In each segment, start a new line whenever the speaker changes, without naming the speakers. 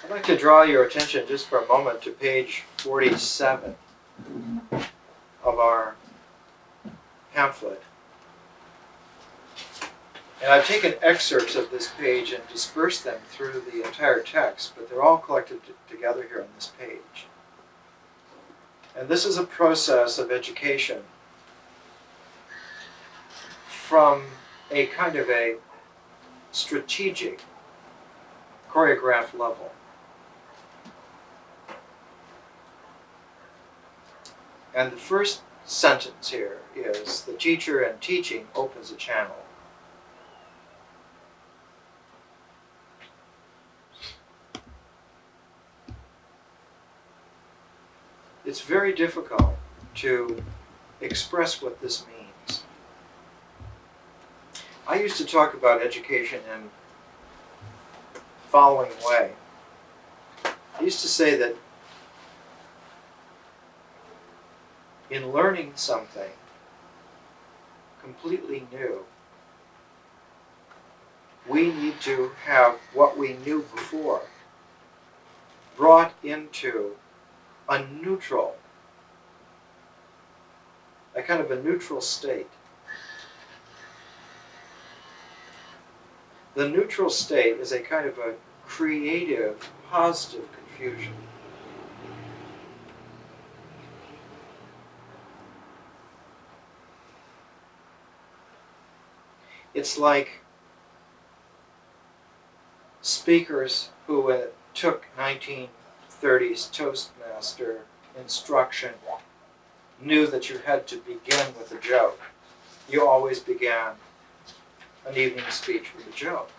I'd like to draw your attention just for a moment to page 47 of our pamphlet. And I've taken excerpts of this page and dispersed them through the entire text, but they're all collected together here on this page. And this is a process of education from a kind of a strategic, choreographed level. And the first sentence here is, the teacher and teaching opens a channel. It's very difficult to express what this means. I used to talk about education in the following way. I used to say that in learning something completely new, we need to have what we knew before brought into a kind of a neutral state. The neutral state is a kind of a creative, positive confusion. It's like speakers who took 1930s Toastmaster instruction knew that you had to begin with a joke. You always began an evening speech with a joke,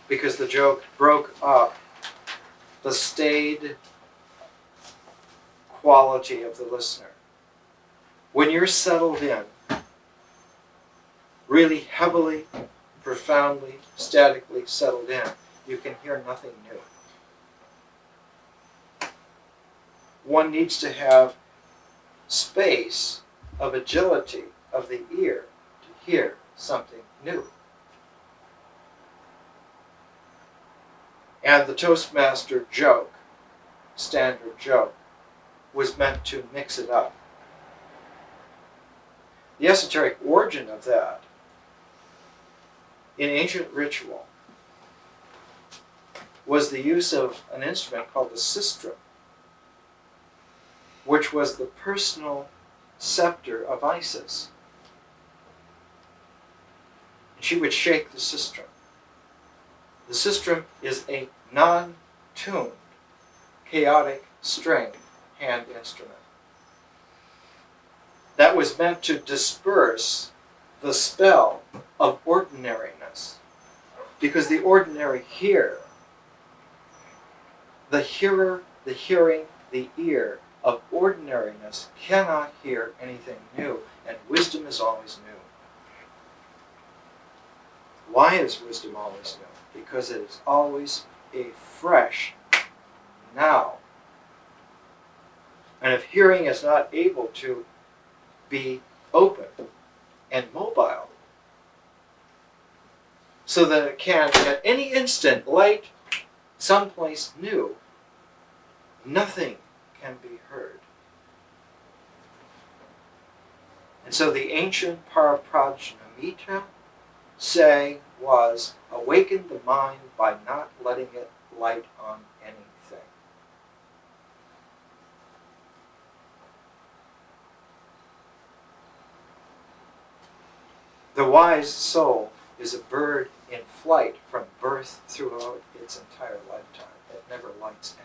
because the joke broke up the staid quality of the listener. When you're settled in, really heavily, profoundly, statically settled in, you can hear nothing new. One needs to have space of agility of the ear to hear something new. And the Toastmaster joke, standard joke, was meant to mix it up. The esoteric origin of that in ancient ritual was the use of an instrument called the Systrom, which was the personal scepter of Isis. She would shake the Systrom. The Systrom is a non-tuned, chaotic string hand instrument that was meant to disperse the spell of ordinariness, because the ordinary hear, the hearer, the hearing, the ear of ordinariness cannot hear anything new, and wisdom is always new. Why is wisdom always new? Because it is always a fresh now. And if hearing is not able to be open and mobile, so that it can at any instant light someplace new, nothing can be heard. And so the ancient Paraprajnamita saying was, awaken the mind by not letting it light on anything. The wise soul is a bird in flight from birth throughout its entire lifetime. It never lights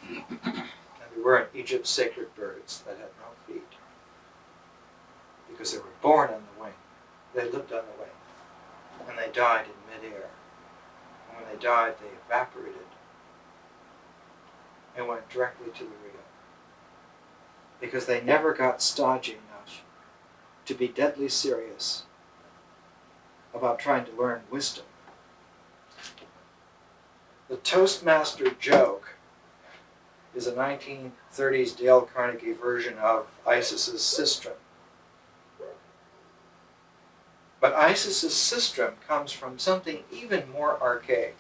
anywhere. And there were in Egypt sacred birds that had no feet, because they were born on the wing. They lived on the wing, and they died in midair. And when they died, they evaporated and went directly to the Rio, because they never got stodgy enough to be deadly serious about trying to learn wisdom. The Toastmaster joke is a 1930s Dale Carnegie version of Isis's Systrom. But Isis's Systrom comes from something even more archaic.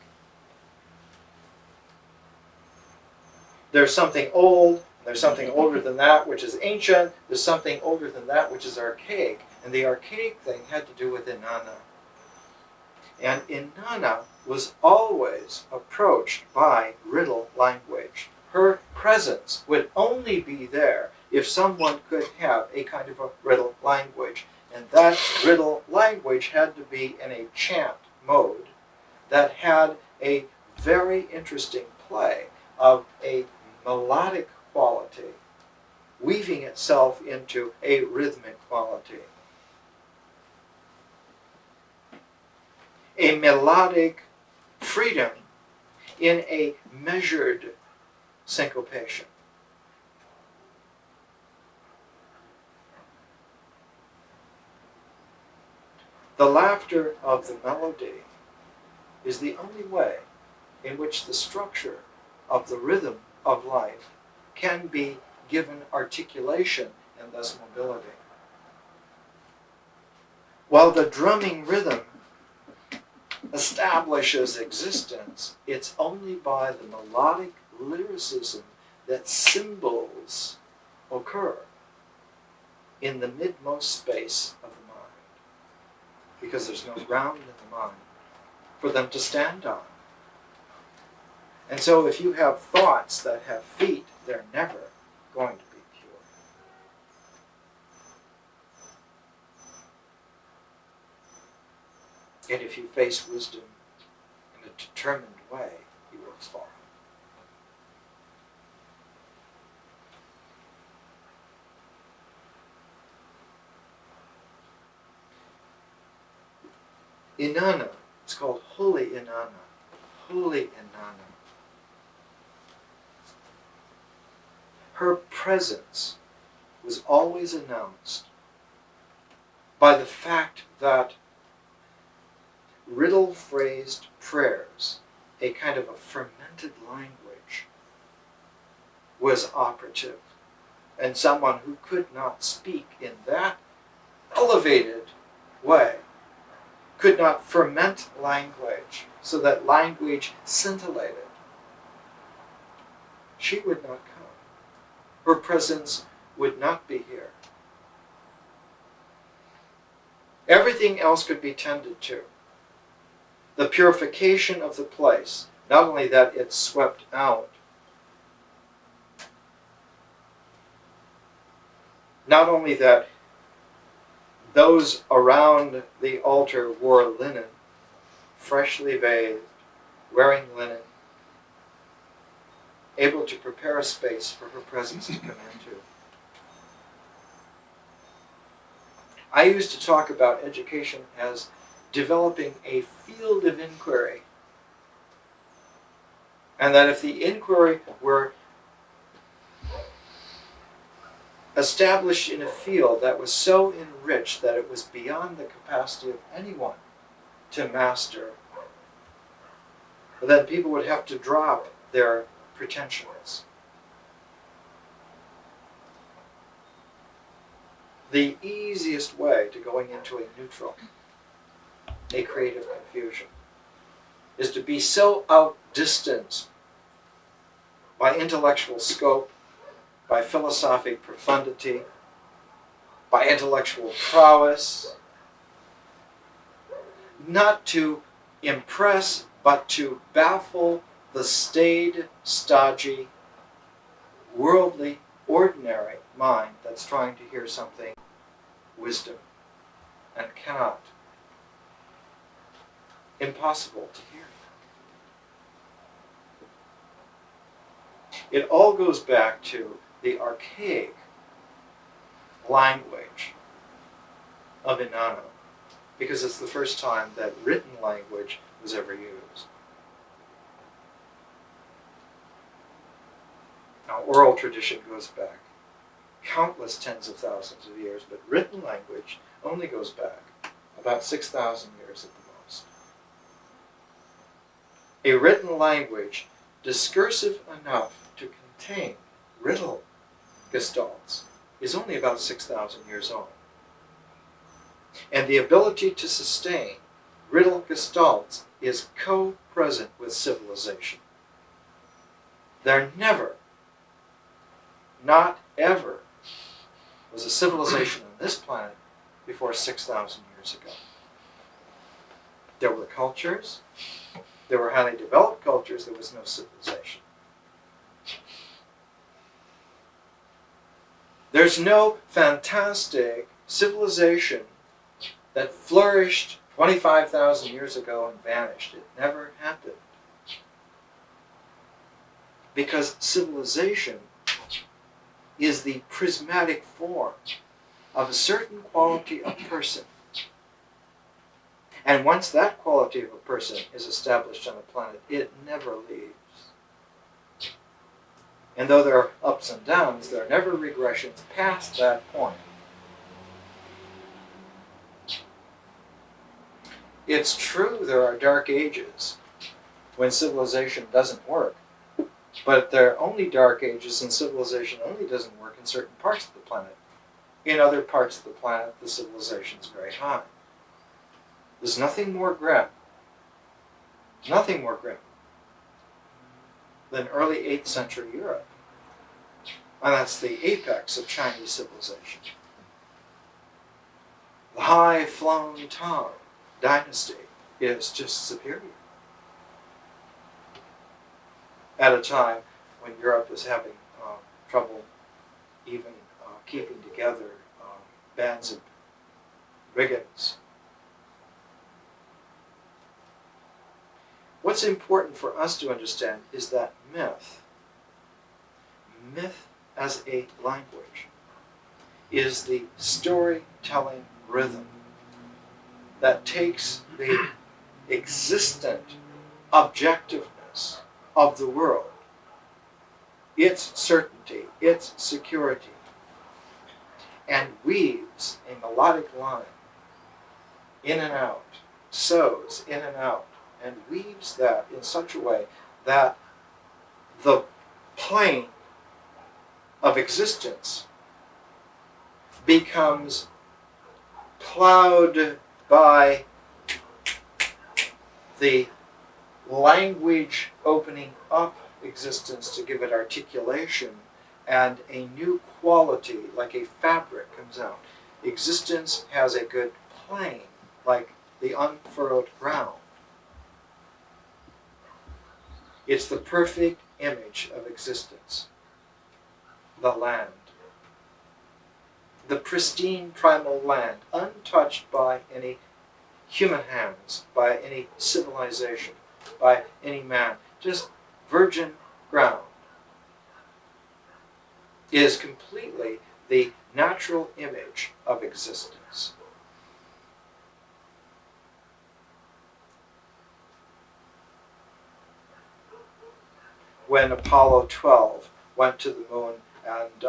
There's something old, there's something older than that which is ancient, there's something older than that which is archaic. And the archaic thing had to do with Inanna. And Inanna was always approached by riddle language. Her presence would only be there if someone could have a kind of a riddle language. And that riddle language had to be in a chant mode that had a very interesting play of a melodic quality, weaving itself into a rhythmic quality. A melodic freedom in a measured syncopation. The laughter of the melody is the only way in which the structure of the rhythm of life can be given articulation and thus mobility. While the drumming rhythm establishes existence, it's only by the melodic lyricism that symbols occur in the midmost space of the mind, because there's no ground in the mind for them to stand on. And so if you have thoughts that have feet, they're never going to be pure. And if you face wisdom in a determined way, you will fall. Inanna, it's called Holy Inanna. Holy Inanna. Her presence was always announced by the fact that riddle-phrased prayers, a kind of a fermented language, was operative. And someone who could not speak in that elevated way could not ferment language so that language scintillated. She would not come. Her presence would not be here. Everything else could be tended to. The purification of the place, not only that it's swept out, not only that those around the altar wore linen, freshly bathed, wearing linen, able to prepare a space for her presence to come into. I used to talk about education as developing a field of inquiry, and that if the inquiry were established in a field that was so enriched that it was beyond the capacity of anyone to master, then people would have to drop their pretensions. The easiest way to going into a neutral, a creative confusion, is to be so outdistanced by intellectual scope, by philosophic profundity, by intellectual prowess, not to impress, but to baffle the staid, stodgy, worldly, ordinary mind that's trying to hear something wisdom and cannot. Impossible to hear. It all goes back to the archaic language of Inanna, because it's the first time that written language was ever used. Now, oral tradition goes back countless tens of thousands of years, but written language only goes back about 6,000 years at the most. A written language discursive enough to contain riddle gestalts is only about 6,000 years old. And the ability to sustain riddle gestalts is co-present with civilization. There never, not ever, was a civilization on this planet before 6,000 years ago. There were cultures, there were highly developed cultures, there was no civilization. There's no fantastic civilization that flourished 25,000 years ago and vanished. It never happened. Because civilization is the prismatic form of a certain quality of person. And once that quality of a person is established on a planet, it never leaves. And though there are ups and downs, there are never regressions past that point. It's true there are dark ages when civilization doesn't work, but there are only dark ages and civilization only doesn't work in certain parts of the planet. In other parts of the planet, the civilization is very high. There's nothing more grim than early 8th century Europe. And that's the apex of Chinese civilization. The high-flown Tang dynasty is just superior. At a time when Europe is having trouble even keeping together bands of brigands. What's important for us to understand is that myth as a language, is the storytelling rhythm that takes the existent objectiveness of the world, its certainty, its security, and weaves a melodic line in and out, sews in and out, and weaves that in such a way that the plane of existence becomes plowed by the language opening up existence to give it articulation, and a new quality, like a fabric, comes out. Existence has a good plane, like the unfurrowed ground. It's the perfect image of existence. The land. The pristine primal land, untouched by any human hands, by any civilization, by any man, just virgin ground, is completely the natural image of existence. When Apollo 12 went to the moon and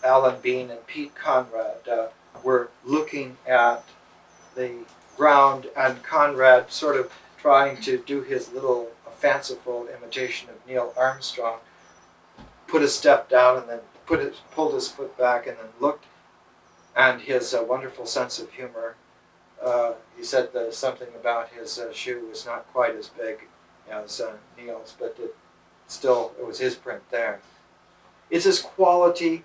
Alan Bean and Pete Conrad were looking at the ground, and Conrad sort of trying to do his little fanciful imitation of Neil Armstrong, put a step down and then pulled his foot back and then looked, and his wonderful sense of humor, he said something about his shoe was not quite as big as Neil's, but it was his print there. It's his quality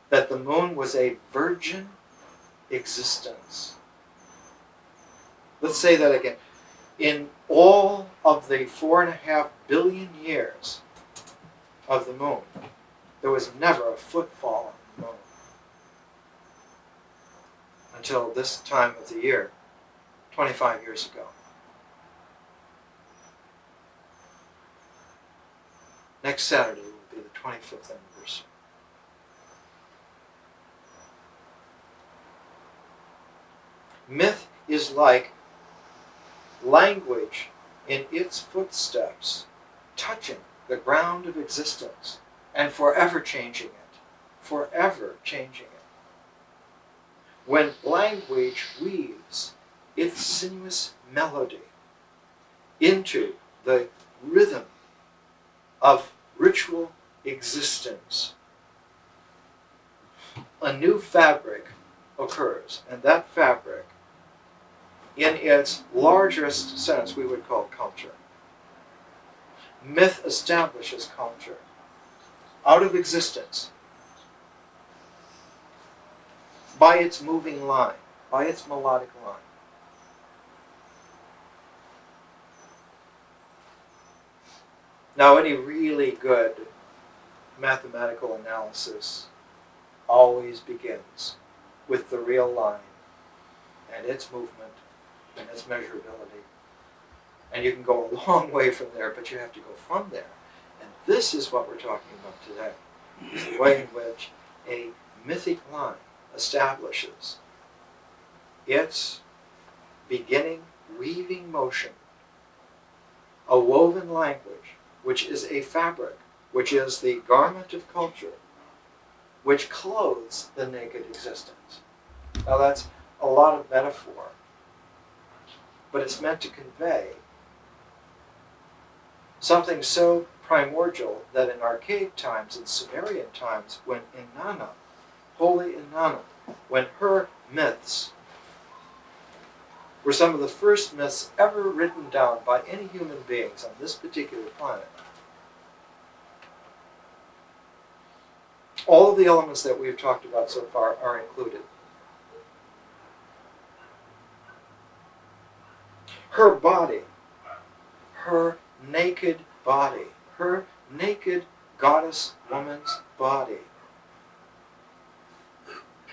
that the moon was a virgin existence. Let's say that again. In all of the 4.5 billion years of the moon, there was never a footfall on the moon until this time of the year, 25 years ago. Next Saturday will be the 25th anniversary. Myth is like language in its footsteps, touching the ground of existence and forever changing it. Forever changing it. When language weaves its sinuous melody into the rhythm of ritual existence, a new fabric occurs, and that fabric, in its largest sense, we would call culture. Myth establishes culture out of existence by its moving line, by its melodic line. Now, any really good mathematical analysis always begins with the real line and its movement and its measurability. And you can go a long way from there, but you have to go from there. And this is what we're talking about today, is the way in which a mythic line establishes its beginning weaving motion, a woven language, which is a fabric, which is the garment of culture, which clothes the naked existence. Now that's a lot of metaphor, but it's meant to convey something so primordial that in archaic times, in Sumerian times, when Inanna, holy Inanna, when her myths were some of the first myths ever written down by any human beings on this particular planet, all of the elements that we've talked about so far are included. Her body, her naked body, her naked goddess woman's body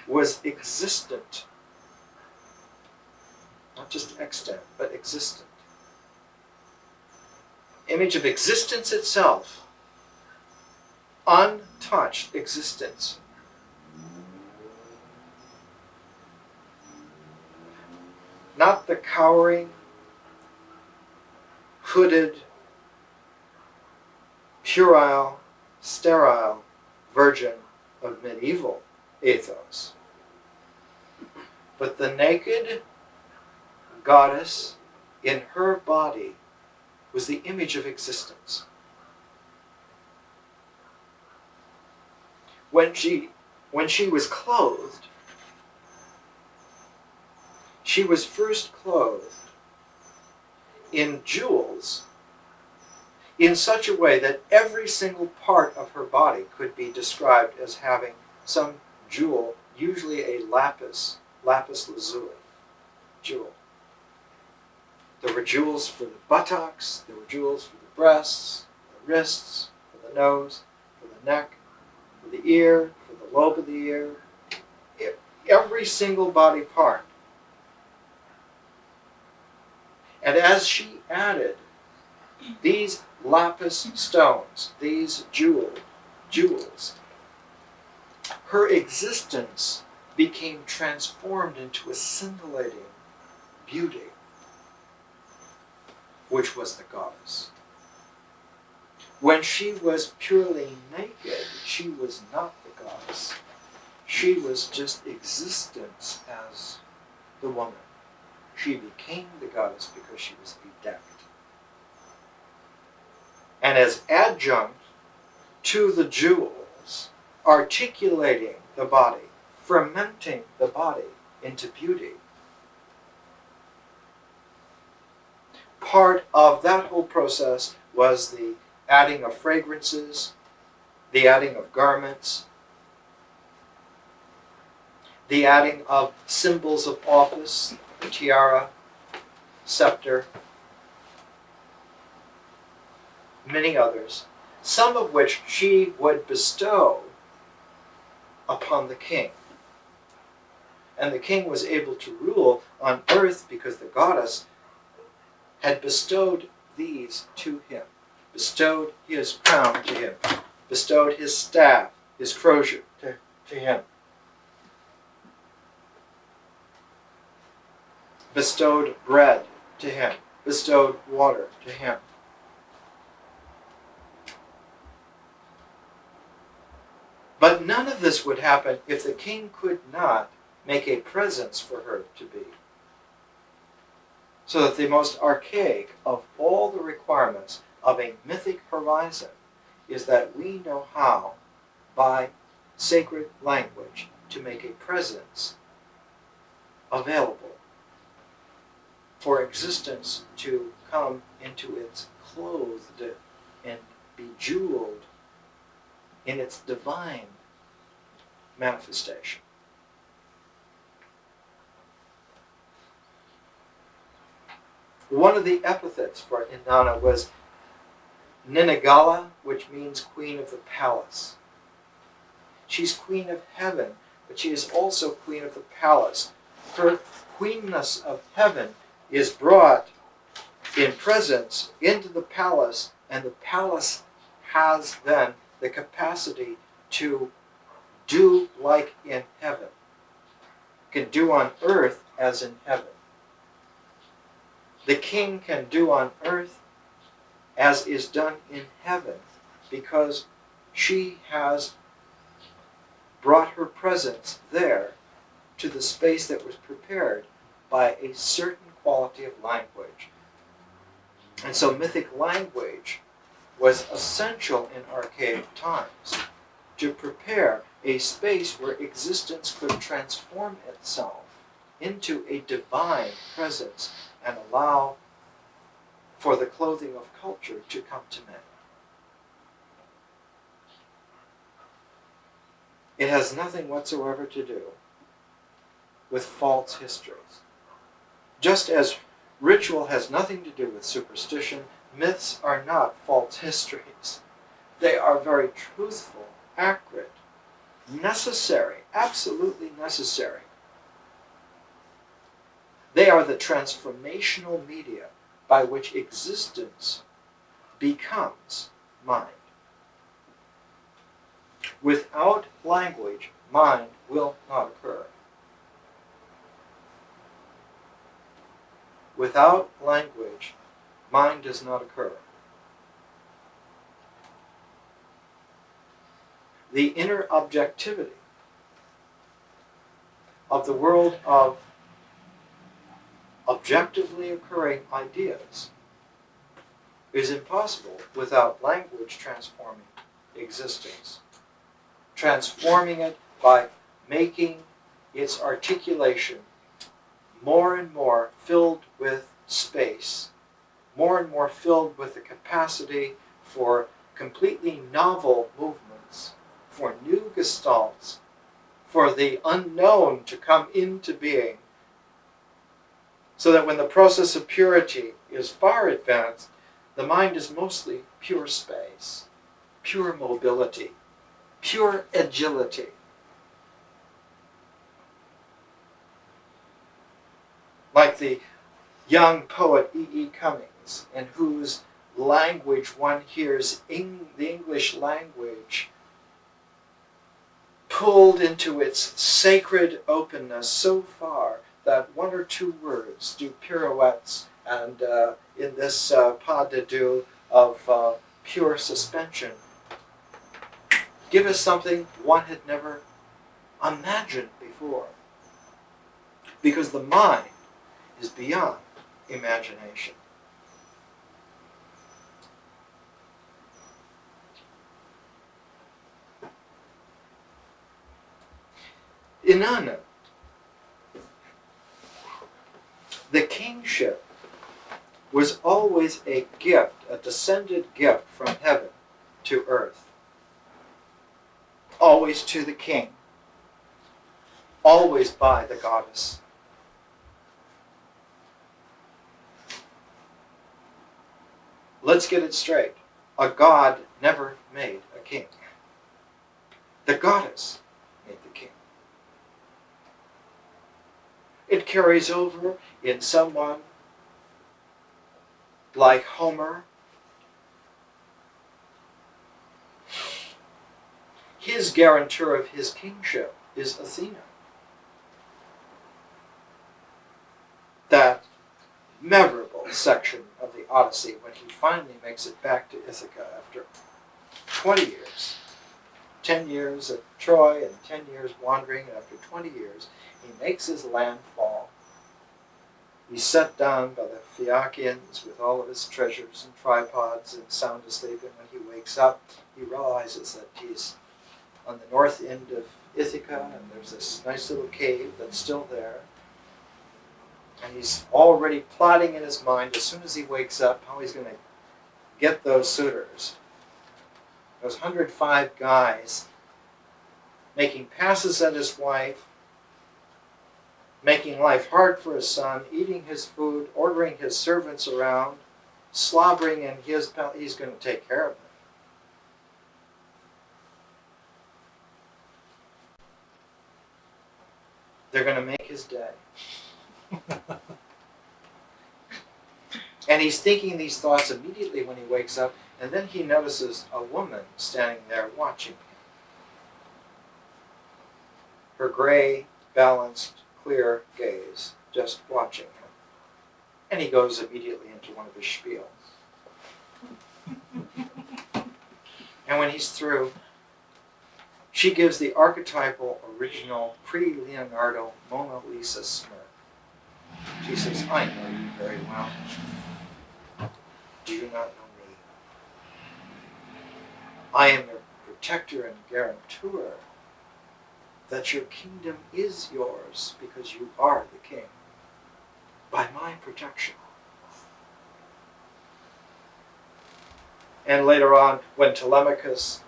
was existent. Not just extant, but existent. Image of existence itself. Untouched existence. Not the cowering, hooded, puerile, sterile virgin of medieval ethos, but the naked goddess in her body was the image of existence. When she was clothed, she was first clothed in jewels in such a way that every single part of her body could be described as having some jewel, usually a lapis lazuli jewel. There were jewels for the buttocks, there were jewels for the breasts, the wrists, for the nose, for the neck, for the ear, for the lobe of the ear, every single body part. And as she added these lapis stones, these jewels, her existence became transformed into a scintillating beauty, which was the goddess. When she was purely naked, she was not the goddess. She was just existence as the woman. She became the goddess because she was bedecked. And as adjunct to the jewels, articulating the body, fermenting the body into beauty, part of that whole process was the adding of fragrances, the adding of garments, the adding of symbols of office, the tiara, scepter, many others, some of which she would bestow upon the king. And the king was able to rule on earth because the goddess had bestowed these to him, bestowed his crown to him, bestowed his staff, his crosier to him, bestowed bread to him, bestowed water to him. But none of this would happen if the king could not make a presence for her to be. So that the most archaic of all the requirements of a mythic horizon is that we know how, by sacred language, to make a presence available for existence to come into its clothed and bejeweled in its divine manifestation. One of the epithets for Inanna was Ninagala, which means queen of the palace. She's queen of heaven, but she is also queen of the palace. Her queenness of heaven is brought in presence into the palace, and the palace has then the capacity to do like in heaven. Can do on earth as in heaven. The king can do on earth as is done in heaven, because she has brought her presence there to the space that was prepared by a certain quality of language. And so mythic language was essential in archaic times to prepare a space where existence could transform itself into a divine presence and allow for the clothing of culture to come to men. It has nothing whatsoever to do with false histories. Just as ritual has nothing to do with superstition, myths are not false histories. They are very truthful, accurate, necessary, absolutely necessary. They are the transformational media by which existence becomes mind. Without language, mind will not occur. Without language, mind does not occur. The inner objectivity of the world of objectively occurring ideas is impossible without language transforming existence. Transforming it by making its articulation more and more filled with space, more and more filled with the capacity for completely novel movements, for new gestalts, for the unknown to come into being, so that when the process of purity is far advanced, the mind is mostly pure space, pure mobility, pure agility. Like the young poet E.E. Cummings, in whose language one hears the English language pulled into its sacred openness so far that one or two words do pirouettes, and in this pas de deux of pure suspension, give us something one had never imagined before. Because the mind is beyond imagination. Inanna, the kingship was always a gift, a descended gift from heaven to earth. Always to the king. Always by the goddess. Let's get it straight. A god never made a king. The goddess made the king. It carries over in someone like Homer. His guarantor of his kingship is Athena. That memorable section of the Odyssey when he finally makes it back to Ithaca after 20 years. 10 years at Troy and 10 years wandering, and after 20 years he makes his landfall. He's set down by the Phaeacians with all of his treasures and tripods and sound asleep, and when he wakes up he realizes that he's on the north end of Ithaca, and there's this nice little cave that's still there. And he's already plotting in his mind, as soon as he wakes up, how he's going to get those suitors. Those 105 guys making passes at his wife, making life hard for his son, eating his food, ordering his servants around, slobbering in his palace. He's going to take care of them. They're going to make his day. And he's thinking these thoughts immediately when he wakes up, and then he notices a woman standing there watching him. Her gray, balanced, clear gaze, just watching him. And he goes immediately into one of his spiels. And when he's through, she gives the archetypal, original, pre-Leonardo Mona Lisa smirk. She says, I know you very well. Do you not know me? I am your protector and guarantor that your kingdom is yours because you are the king, by my protection. And later on, when Telemachus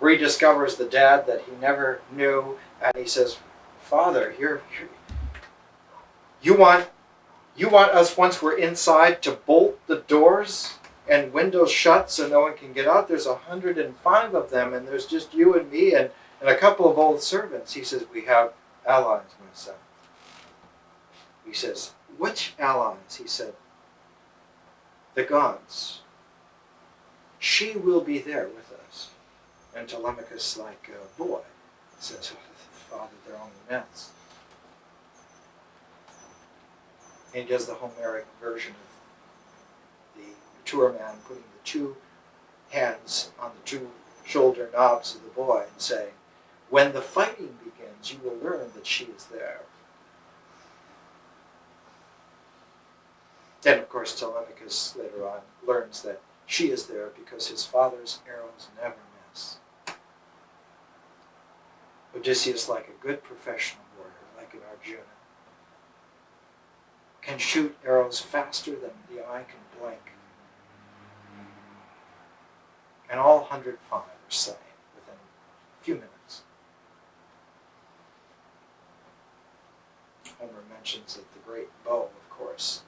rediscovers the dad that he never knew, and he says, Father, you want us, once we're inside, to bolt the doors and windows shut so no one can get out? There's 105 of them, and there's just you and me and a couple of old servants. He says, we have allies, my son. He says, which allies? He said, the gods. She will be there with us. And Telemachus, like a boy, says, Father, they're only myths. And he does the Homeric version of the mature man putting the two hands on the two shoulder knobs of the boy and saying, when the fighting begins, you will learn that she is there. Then, of course, Telemachus later on learns that she is there because his father's arrows never miss. Odysseus, like a good professional warrior, like an Arjuna, can shoot arrows faster than the eye can blink. And all 105 are slain within a few minutes. Homer mentions that the great bow, of course,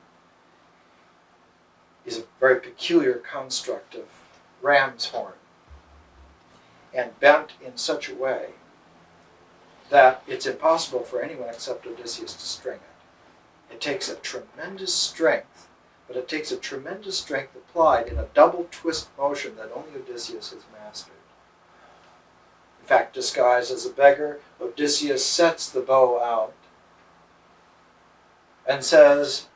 is a very peculiar construct of ram's horn and bent in such a way that it's impossible for anyone except Odysseus to string it. It takes a tremendous strength, but it takes a tremendous strength applied in a double twist motion that only Odysseus has mastered. In fact, disguised as a beggar, Odysseus sets the bow out and says,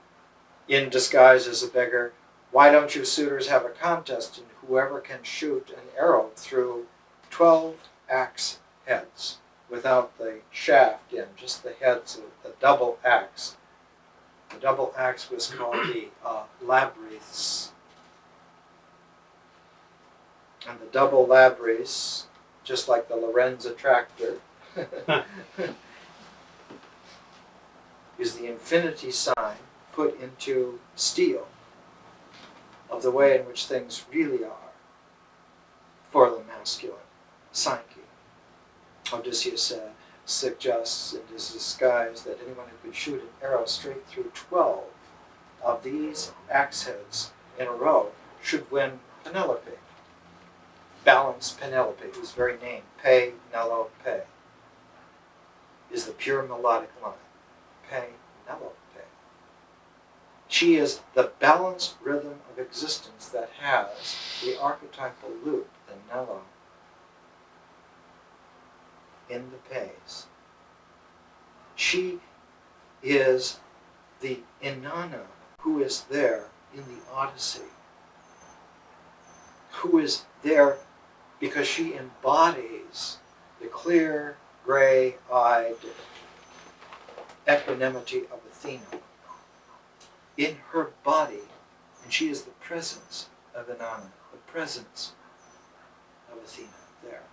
in disguise as a beggar, why don't you suitors have a contest in whoever can shoot an arrow through 12 axe heads without the shaft in, just the heads of the double axe. The double axe was called the labyrinths. And the double labyrinths, just like the Lorenz attractor, is the infinity sign put into steel of the way in which things really are for the masculine psyche. Odysseus suggests in his disguise that anyone who could shoot an arrow straight through 12 of these axe heads in a row should win Penelope. Balanced Penelope, whose very name, Penelope, is the pure melodic line. Penelope. She is the balanced rhythm of existence that has the archetypal loop, the Nello, in the pays. She is the Inanna who is there in the Odyssey, who is there because she embodies the clear, gray-eyed equanimity of Athena in her body, and she is the presence of Inanna, the presence of Athena there.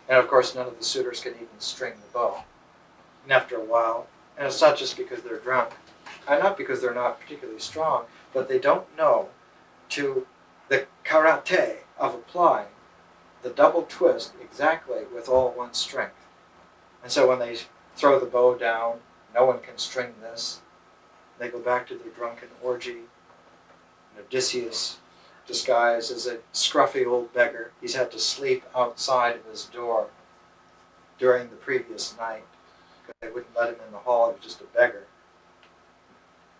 And of course, none of the suitors can even string the bow. And after a while, and it's not just because they're drunk, and not because they're not particularly strong, but they don't know to the karate of applying the double twist exactly with all one's strength. And so when they throw the bow down, no one can string this. They go back to their drunken orgy. And Odysseus, disguised as a scruffy old beggar, he's had to sleep outside of his door during the previous night because they wouldn't let him in the hall. He was just a beggar.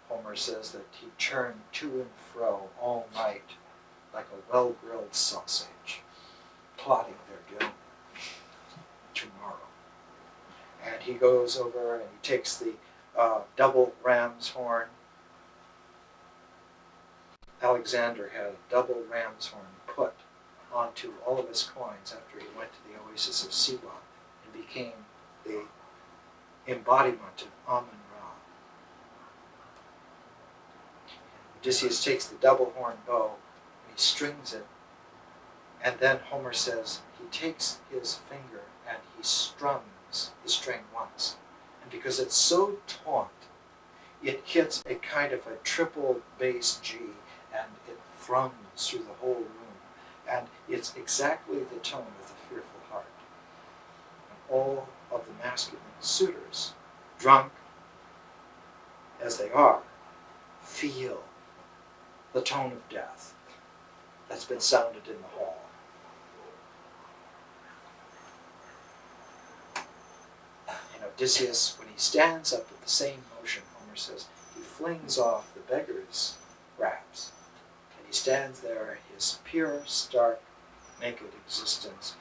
Homer says that he churned to and fro all night like a well-grilled sausage, plotting their doom tomorrow. And he goes over and he takes the double ram's horn. Alexander had a double ram's horn put onto all of his coins after he went to the oasis of Siwa and became the embodiment of Amun-Ra. Odysseus takes the double horn bow and he strings it, and then Homer says he takes his finger and he strums the string once. And because it's so taut, it hits a kind of a triple bass G, and it thrums through the whole room. And it's exactly the tone of the fearful heart. And all of the masculine suitors, drunk as they are, feel the tone of death that's been sounded in the hall. And Odysseus, when he stands up with the same motion, Homer says, he flings off the beggar's wraps. And he stands there in his pure, stark, naked existence,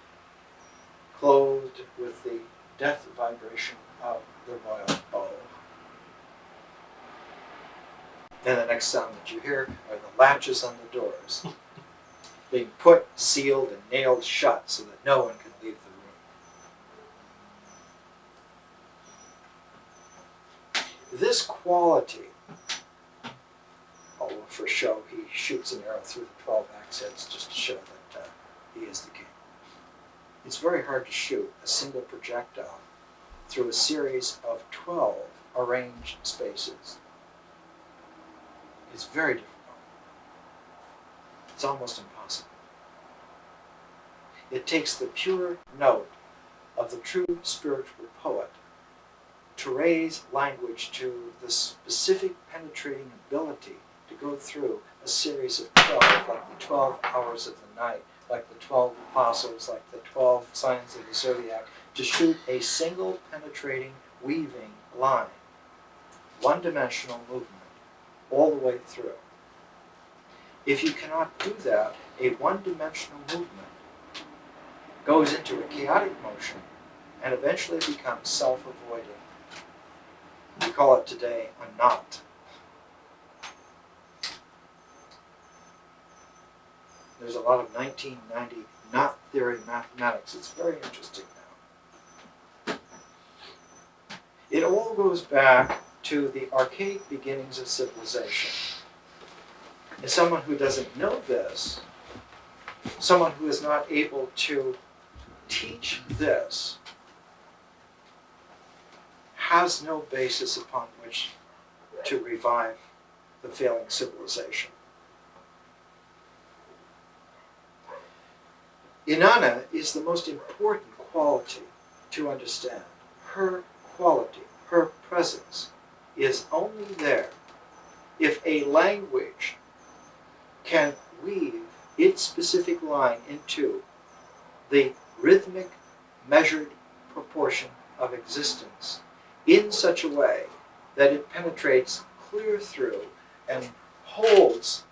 clothed with the death vibration of the royal bow. And the next sound that you hear are the latches on the doors being put, sealed, and nailed shut so that no one can leave the room. This quality, although for show he shoots an arrow through the 12 axe heads just to show that he is the king. It's very hard to shoot a single projectile through a series of 12 arranged spaces. It's very difficult. It's almost impossible. It takes the pure note of the true spiritual poet to raise language to the specific penetrating ability to go through a series of 12, like the 12 hours of the night, like the 12 apostles, like the 12 signs of the zodiac, to shoot a single penetrating, weaving line, one-dimensional movement, all the way through. If you cannot do that, a one-dimensional movement goes into a chaotic motion and eventually becomes self-avoiding. We call it today a knot. There's a lot of 1990 knot theory mathematics. It's very interesting now. It all goes back to the archaic beginnings of civilization. And someone who doesn't know this, someone who is not able to teach this, has no basis upon which to revive the failing civilization. Inanna is the most important quality to understand. Her quality, her presence, is only there if a language can weave its specific line into the rhythmic, measured proportion of existence in such a way that it penetrates clear through and holds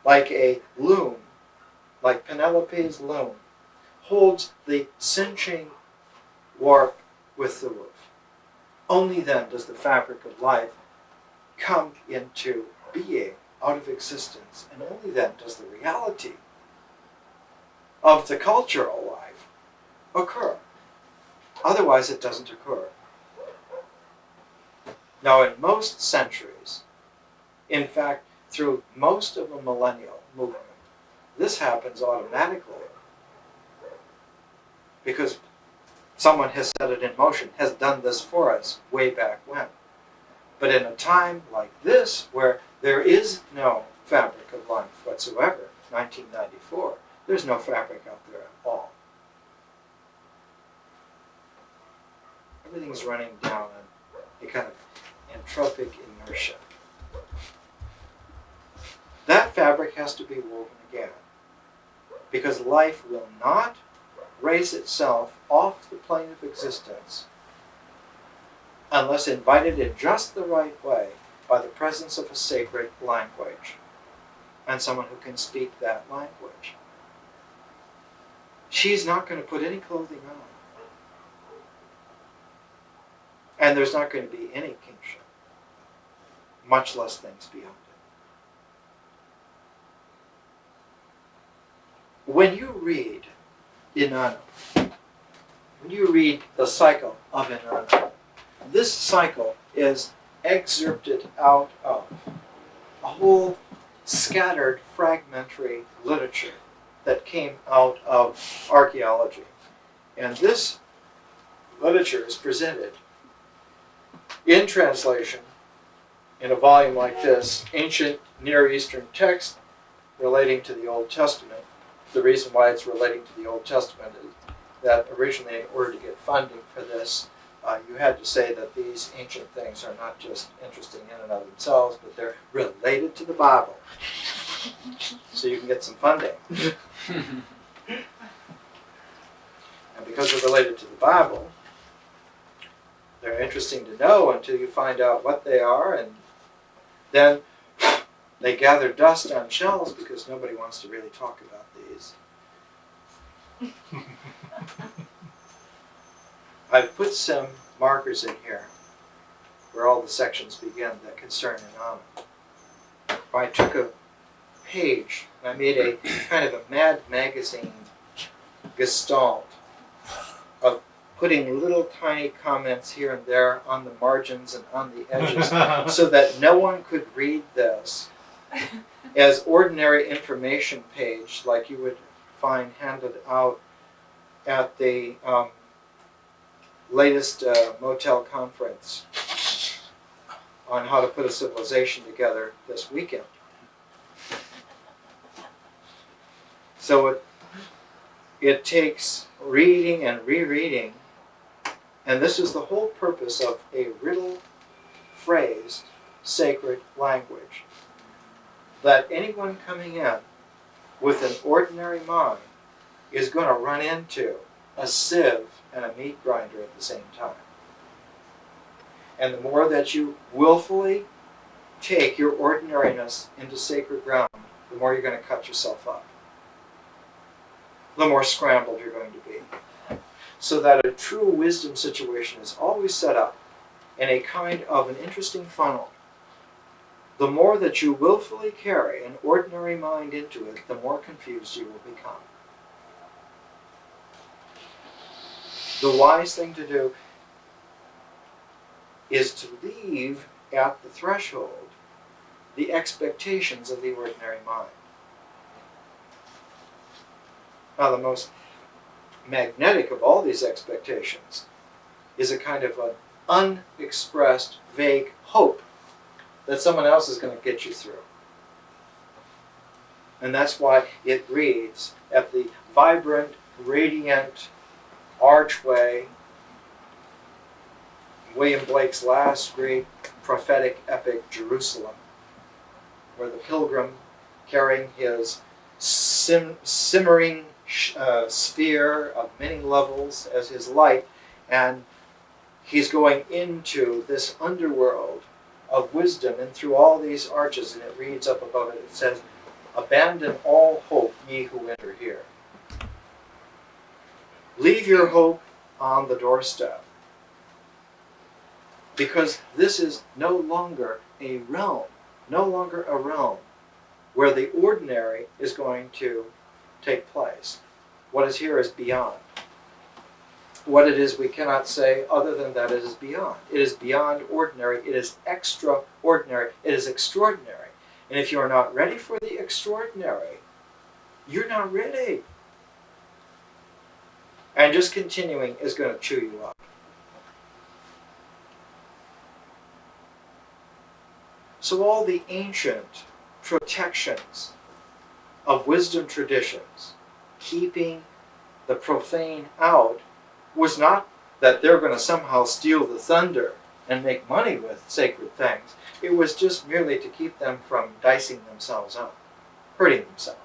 like a loom, like Penelope's loom, holds the cinching warp with the roof. Only then does the fabric of life come into being, out of existence, and only then does the reality of the cultural life occur. Otherwise, it doesn't occur. Now, in most centuries, in fact, through most of a millennial movement, this happens automatically because Someone has set it in motion, has done this for us way back when. But in a time like this, where there is no fabric of life whatsoever, 1994, there's no fabric out there at all. Everything's running down on a kind of entropic inertia. That fabric has to be woven again, because life will not raise itself off the plane of existence unless invited in just the right way by the presence of a sacred language and someone who can speak that language. She's not going to put any clothing on. And there's not going to be any kingship, much less things beyond it. When you read Inanna, when you read the cycle of Inanna, this cycle is excerpted out of a whole scattered fragmentary literature that came out of archaeology. And this literature is presented in translation in a volume like this, Ancient Near Eastern Text Relating to the Old Testament. The reason why it's relating to the Old Testament is that originally, in order to get funding for this, you had to say that these ancient things are not just interesting in and of themselves, but they're related to the Bible. So you can get some funding. And because they're related to the Bible, they're interesting to know until you find out what they are, and then they gather dust on shelves because nobody wants to really talk about these. I've put some markers in here where all the sections begin that concern Inanna. I took a page and I made a kind of a Mad Magazine gestalt of putting little tiny comments here and there on the margins and on the edges so that no one could read this as ordinary information page like you would find handed out at the latest motel conference on how to put a civilization together this weekend. So it takes reading and rereading, and this is the whole purpose of a riddle phrased sacred language, that anyone coming in with an ordinary mind is going to run into a sieve and a meat grinder at the same time. And the more that you willfully take your ordinariness into sacred ground, the more you're going to cut yourself up. The more scrambled you're going to be. So that a true wisdom situation is always set up in a kind of an interesting funnel. The more that you willfully carry an ordinary mind into it, the more confused you will become. The wise thing to do is to leave at the threshold the expectations of the ordinary mind. Now, the most magnetic of all these expectations is a kind of an unexpressed, vague hope that someone else is going to get you through. And that's why it reads at the vibrant, radiant archway, William Blake's last great prophetic epic, Jerusalem, where the pilgrim, carrying his simmering sphere of many levels as his light, and he's going into this underworld of wisdom and through all these arches, and it reads up above it, it says, "Abandon all hope, ye who enter here." Leave your hope on the doorstep, because this is no longer a realm where the ordinary is going to take place. What is here is beyond. What it is we cannot say other than that it is beyond. It is beyond ordinary. It is extraordinary. It is extraordinary. And if you are not ready for the extraordinary, you're not ready. And just continuing is going to chew you up. So all the ancient protections of wisdom traditions, keeping the profane out, was not that they're going to somehow steal the thunder and make money with sacred things. It was just merely to keep them from dicing themselves up, hurting themselves.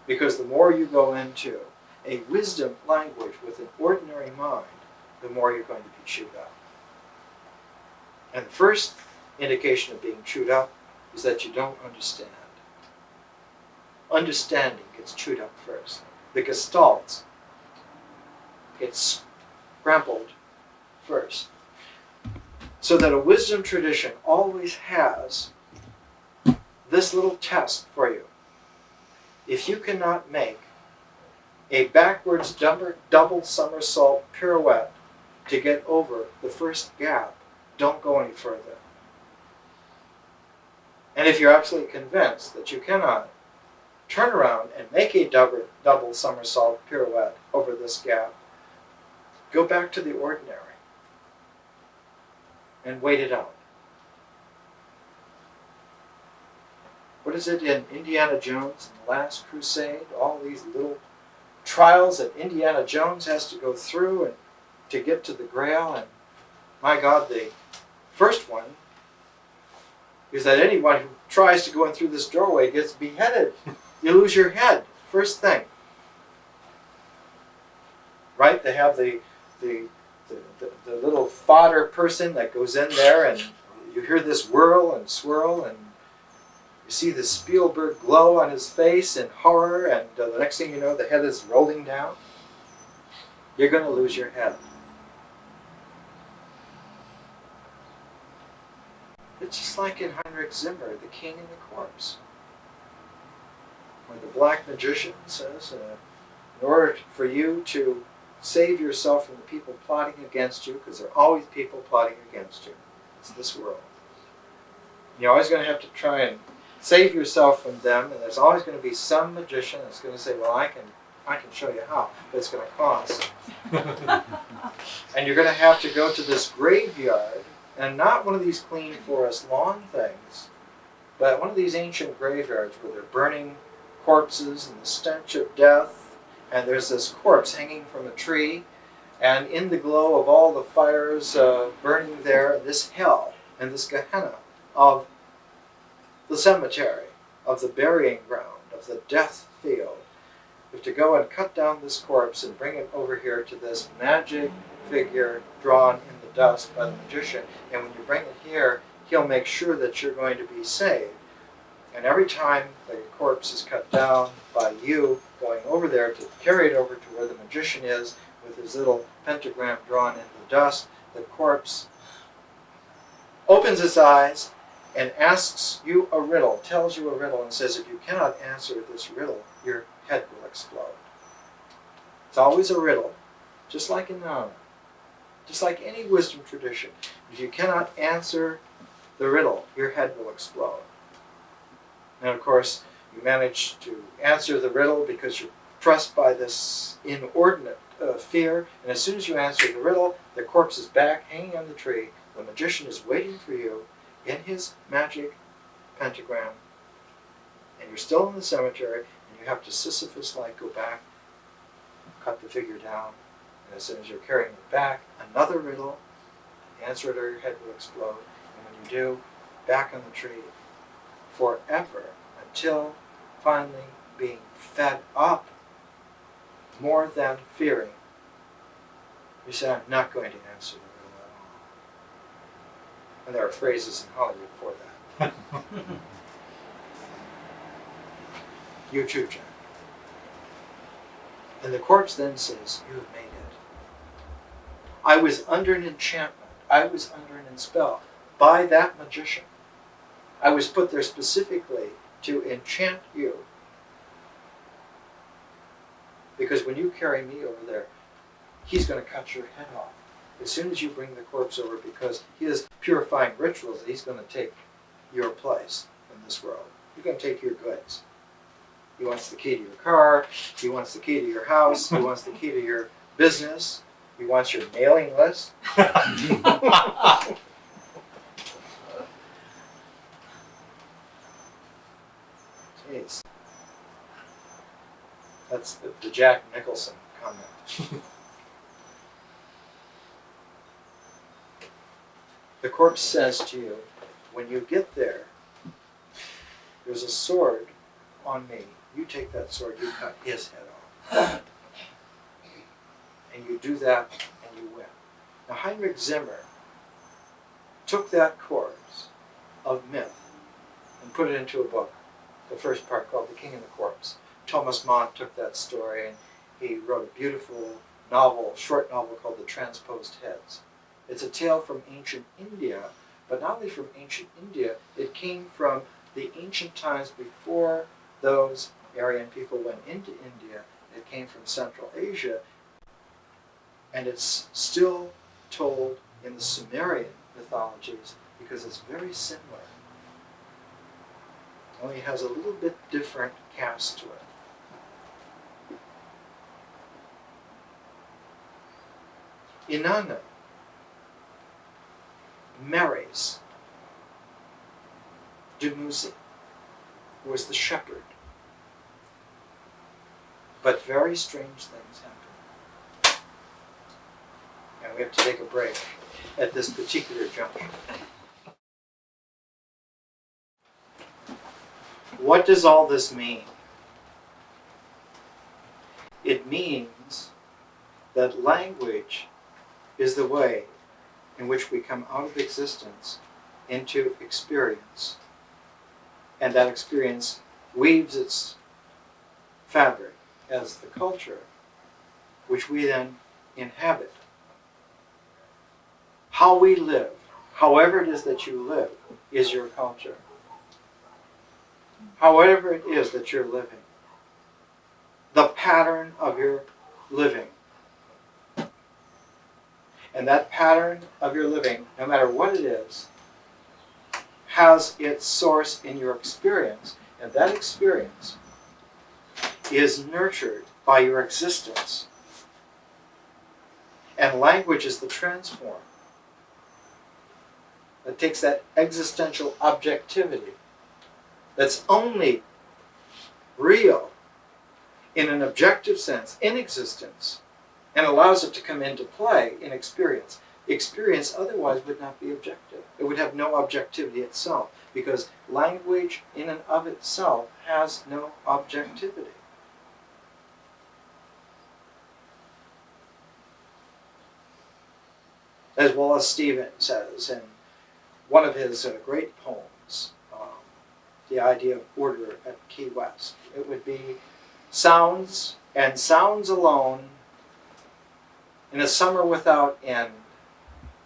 Because the more you go into a wisdom language with an ordinary mind, the more you're going to be chewed up. And the first indication of being chewed up is that you don't understand. Understanding gets chewed up first. The gestalt gets scrambled first. So that a wisdom tradition always has this little test for you. If you cannot make a backwards double somersault pirouette to get over the first gap, don't go any further. And if you're absolutely convinced that you cannot turn around and make a double somersault pirouette over this gap, go back to the ordinary and wait it out. What is it in Indiana Jones and the Last Crusade? All these little trials that Indiana Jones has to go through and to get to the Grail. And my God, the first one is that anyone who tries to go in through this doorway gets beheaded. You lose your head, first thing. Right? They have the little fodder person that goes in there, and you hear this whirl and swirl, and you see the Spielberg glow on his face in horror, and the next thing you know, the head is rolling down. You're going to lose your head. It's just like in Heinrich Zimmer, The King and the Corpse, where the black magician says, in order for you to save yourself from the people plotting against you, because there are always people plotting against you. It's this world. You're always going to have to try and save yourself from them, and there's always going to be some magician that's going to say, well, I can show you how, but it's going to cost. And you're going to have to go to this graveyard, and not one of these clean forest lawn things, but one of these ancient graveyards where they're burning corpses and the stench of death, and there's this corpse hanging from a tree, and in the glow of all the fires burning there, this hell and this Gehenna of the cemetery, of the burying ground, of the death field. You have to go and cut down this corpse and bring it over here to this magic figure drawn in the dust by the magician, and when you bring it here, he'll make sure that you're going to be saved. And every time the corpse is cut down by you going over there to carry it over to where the magician is with his little pentagram drawn in the dust, the corpse opens its eyes and asks you a riddle, tells you a riddle, and says, if you cannot answer this riddle, your head will explode. It's always a riddle, just like Inanna, just like any wisdom tradition. If you cannot answer the riddle, your head will explode. And of course, you manage to answer the riddle because you're pressed by this inordinate fear, and as soon as you answer the riddle, the corpse is back hanging on the tree. The magician is waiting for you in his magic pentagram, and you're still in the cemetery, and you have to Sisyphus-like go back, cut the figure down, and as soon as you're carrying it back, another riddle, answer it or your head will explode, and when you do, back on the tree, forever, until finally being fed up more than fearing. You say, I'm not going to answer the riddle at all. And there are phrases in Hollywood for that. You too, Jack. And the corpse then says, you have made it. I was under an enchantment. I was under an spell by that magician. I was put there specifically to enchant you. Because when you carry me over there, he's going to cut your head off. As soon as you bring the corpse over, because his purifying rituals, he's going to take your place in this world. He's going to take your goods. He wants the key to your car. He wants the key to your house. He wants the key to your business. He wants your mailing list. Jeez. That's the Jack Nicholson comment. The corpse says to you, when you get there, there's a sword on me. You take that sword, you cut his head off. And you do that, and you win. Now, Heinrich Zimmer took that corpse of myth and put it into a book, the first part called The King and the Corpse. Thomas Mann took that story and he wrote a beautiful novel, short novel called The Transposed Heads. It's a tale from ancient India, but not only from ancient India, it came from the ancient times before those Aryan people went into India. It came from Central Asia, and it's still told in the Sumerian mythologies because it's very similar. Only has a little bit different cast to it. Inanna marries Dumuzi, who was the shepherd. But very strange things happen. And we have to take a break at this particular juncture. What does all this mean? It means that language is the way in which we come out of existence into experience. And that experience weaves its fabric as the culture, which we then inhabit. How we live, however it is that you live, is your culture. However it is that you're living, the pattern of your living. And that pattern of your living, no matter what it is, has its source in your experience. And that experience is nurtured by your existence. And language is the transform that takes that existential objectivity that's only real in an objective sense in existence and allows it to come into play in experience. Experience otherwise would not be objective. It would have no objectivity itself because language in and of itself has no objectivity. As Wallace Stevens says in one of his great poems, The Idea of Order at Key West, it would be sounds and sounds alone in a summer without end,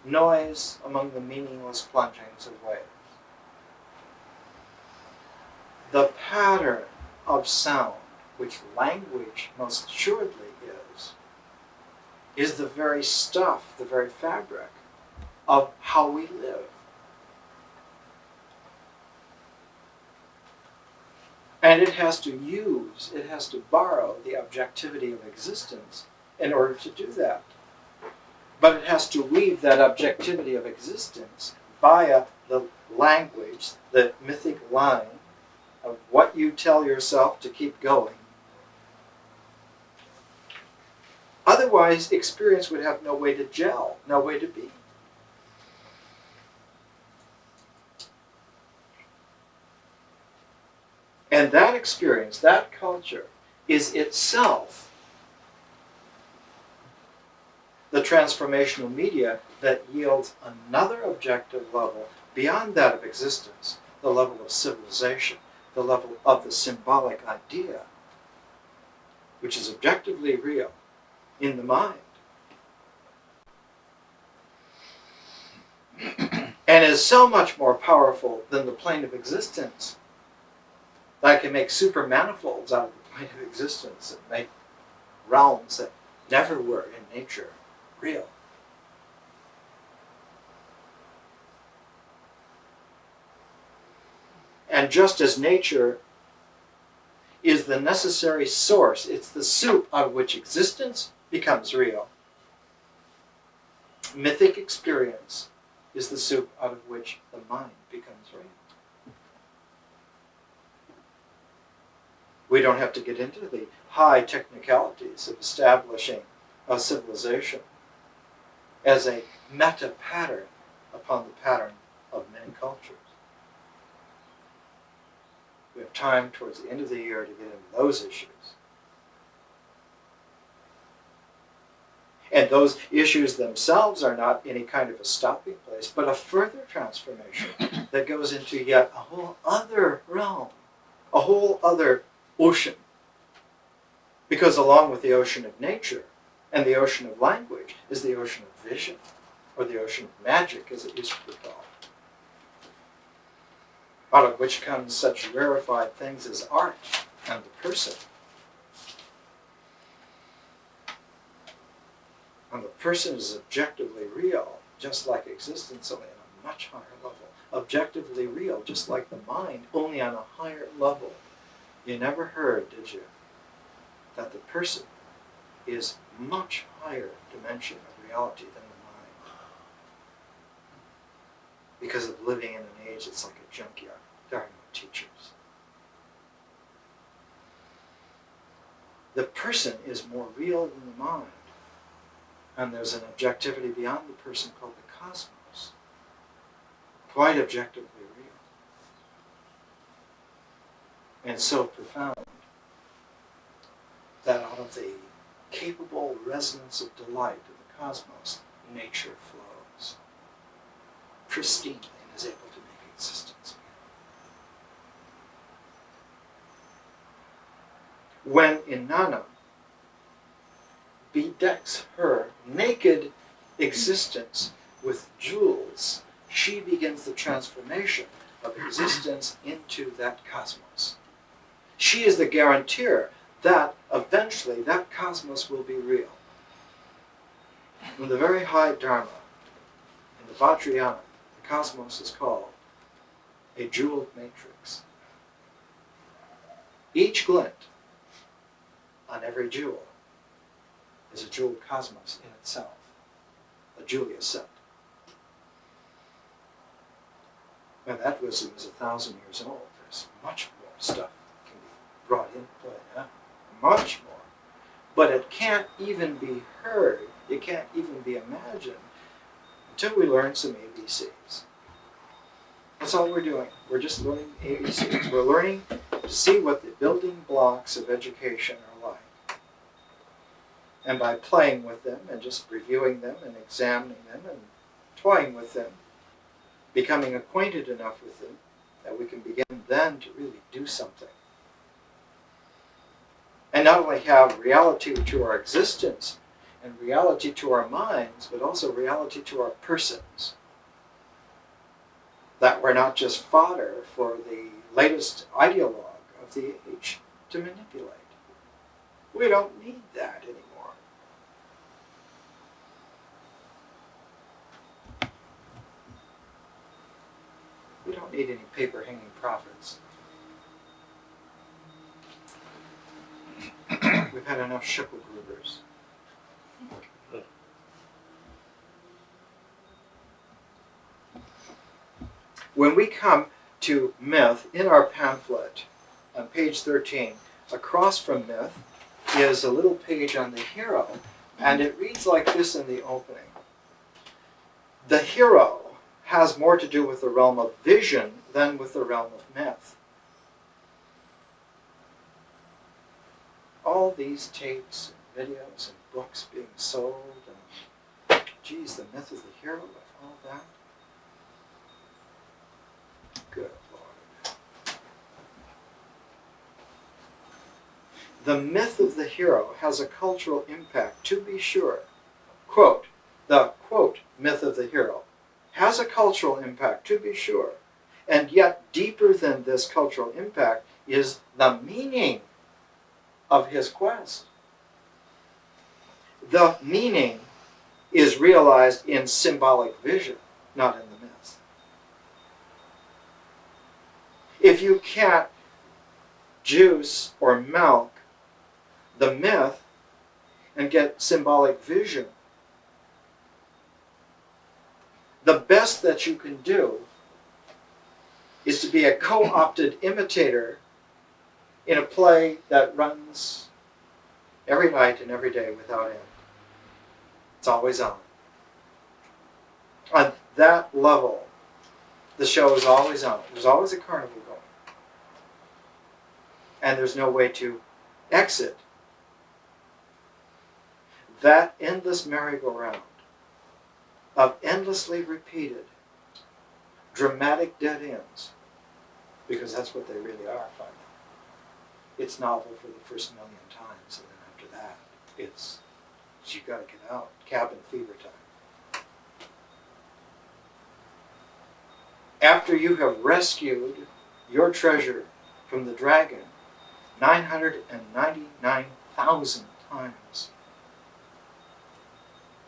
noise among the meaningless plungings of waves. The pattern of sound, which language most assuredly is the very stuff, the very fabric of how we live. And it has to borrow the objectivity of existence in order to do that. But it has to weave that objectivity of existence via the language, the mythic line of what you tell yourself to keep going. Otherwise, experience would have no way to gel, no way to be. And that experience, that culture, is itself the transformational media that yields another objective level beyond that of existence, the level of civilization, the level of the symbolic idea, which is objectively real in the mind. And is so much more powerful than the plane of existence that can make super manifolds out of the plane of existence and make realms that never were in nature real. And just as nature is the necessary source. It's the soup out of which existence becomes real. Mythic experience is the soup out of which the mind becomes real. We don't have to get into the high technicalities of establishing a civilization as a meta-pattern upon the pattern of many cultures. We have time towards the end of the year to get into those issues. And those issues themselves are not any kind of a stopping place, but a further transformation that goes into yet a whole other realm, a whole other ocean. Because along with the ocean of nature and the ocean of language is the ocean of vision, or the ocean of magic, as it used to be called, out of which comes such rarefied things as art and the person. And the person is objectively real, just like existence, only on a much higher level. Objectively real, just like the mind, only on a higher level. You never heard, did you, that the person is much higher dimension of reality than the mind? Because of living in an age that's like a junkyard. There are no teachers. The person is more real than the mind. And there's an objectivity beyond the person called the cosmos. Quite objectively real. And so profound that out of the capable resonance of delight of the cosmos, nature flows pristinely and is able to make existence again. When Inanna bedecks her naked existence with jewels, she begins the transformation of existence into that cosmos. She is the guarantor that eventually that cosmos will be real. In the very high Dharma, in the Vajrayana, the cosmos is called a jeweled matrix. Each glint on every jewel is a jeweled cosmos in itself, a Julia set. When that wisdom is 1,000 years old, there's much more stuff that can be brought into play, huh? Much more. But it can't even be heard, it can't even be imagined until we learn some ABCs. That's all we're doing. We're just learning ABCs. We're learning to see what the building blocks of education are like. And by playing with them and just reviewing them and examining them and toying with them, becoming acquainted enough with them, that we can begin then to really do something. And not only have reality to our existence and reality to our minds, but also reality to our persons. That we're not just fodder for the latest ideologue of the age to manipulate. We don't need that anymore. We don't need any paper-hanging prophets. We've had enough Schickelgrubers. When we come to myth in our pamphlet on page 13, across from myth is a little page on the hero, and it reads like this in the opening. The hero has more to do with the realm of vision than with the realm of myth. All these tapes and videos and books being sold, and geez, the myth of the hero and all that. Good Lord. The myth of the hero has a cultural impact, to be sure. Quote, the quote, myth of the hero has a cultural impact, to be sure. And yet, deeper than this cultural impact is the meaning of his quest. The meaning is realized in symbolic vision, not in the myth. If you can't juice or milk the myth and get symbolic vision, the best that you can do is to be a co-opted imitator in a play that runs every night and every day without end. It's always on. On that level, the show is always on. There's always a carnival going. And there's no way to exit that endless merry-go-round of endlessly repeated dramatic dead ends, because that's what they really are finally. It's novel for the first million times, and then after that, it's you got to get out. Cabin fever time. After you have rescued your treasure from the dragon 999,000 times,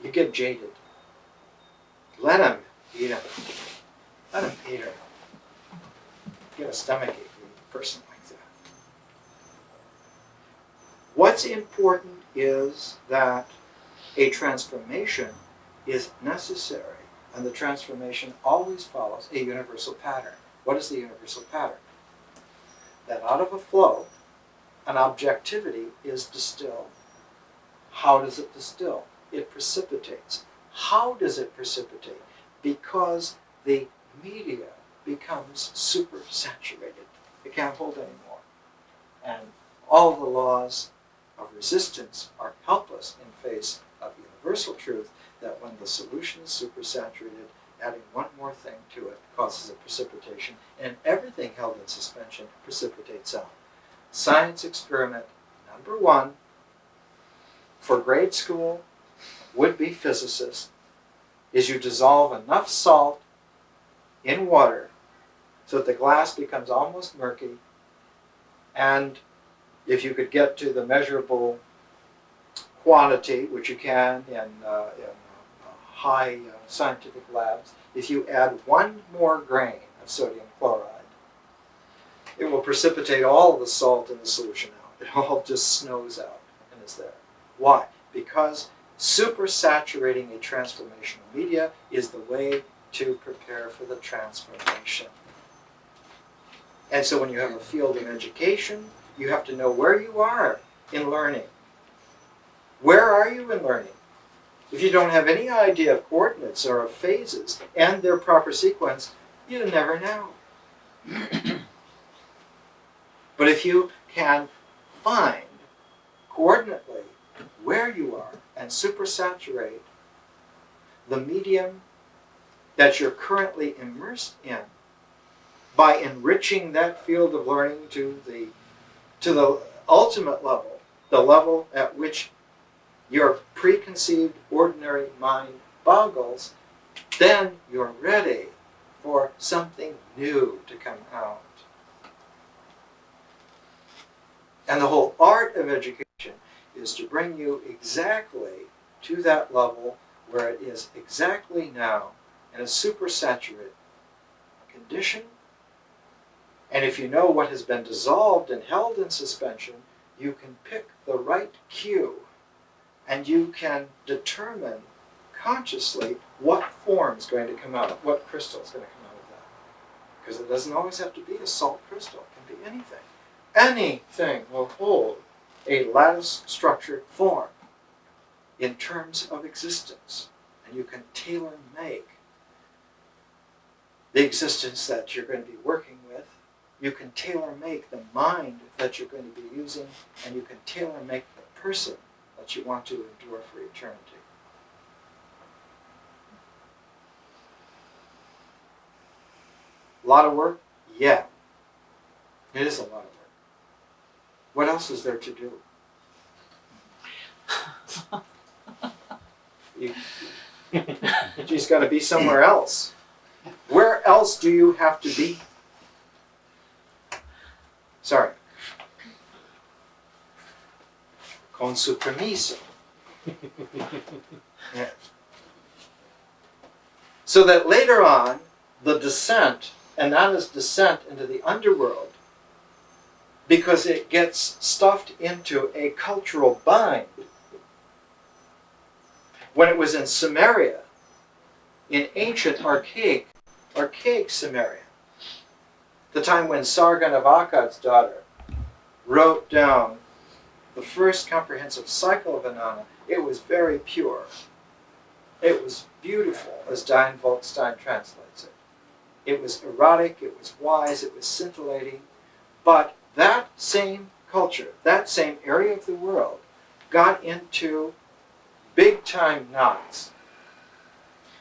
you get jaded. Let him eat him. Let him eat her. Get a stomachache from a person like that. What's important is that a transformation is necessary, and the transformation always follows a universal pattern. What is the universal pattern? That out of a flow, an objectivity is distilled. How does it distill? It precipitates. How does it precipitate? Because the media becomes super saturated. It can't hold anymore. And all the laws of resistance are helpless in face of universal truth, that when the solution is supersaturated, adding one more thing to it causes a precipitation, and everything held in suspension precipitates out. Science experiment number one for grade school would-be physicists is you dissolve enough salt in water so that the glass becomes almost murky, and if you could get to the measurable quantity, which you can in high scientific labs, if you add one more grain of sodium chloride, it will precipitate all the salt in the solution out. It all just snows out and is there. Why? Because supersaturating a transformational media is the way to prepare for the transformation. And so when you have a field in education, you have to know where you are in learning. Where are you in learning? If you don't have any idea of coordinates or of phases and their proper sequence, you never know. But if you can find coordinately where you are and supersaturate the medium that you're currently immersed in by enriching that field of learning to the ultimate level, the level at which your preconceived ordinary mind boggles, then you're ready for something new to come out. And the whole art of education is to bring you exactly to that level where it is exactly now in a supersaturated condition. And if you know what has been dissolved and held in suspension, you can pick the right cue, and you can determine consciously what form is going to come out, what crystal is going to come out of that. Because it doesn't always have to be a salt crystal. It can be anything. Anything will hold a lattice-structured form in terms of existence. And you can tailor-make the existence that you're going to be working with. You can tailor-make the mind that you're going to be using, and you can tailor-make the person that you want to endure for eternity. A lot of work? Yeah. It is a lot of work. What else is there to do? You've got to be somewhere else. Where else do you have to be? Sorry. Con su permiso. Yeah. So that later on, the descent, Inanna's descent into the underworld, because it gets stuffed into a cultural bind. When it was in Samaria, in ancient archaic Samaria, the time when Sargon of Akkad's daughter wrote down the first comprehensive cycle of Inanna, it was very pure. It was beautiful, as Diane Volkstein translates it. It was erotic, it was wise, it was scintillating. But that same culture, that same area of the world, got into big-time knots.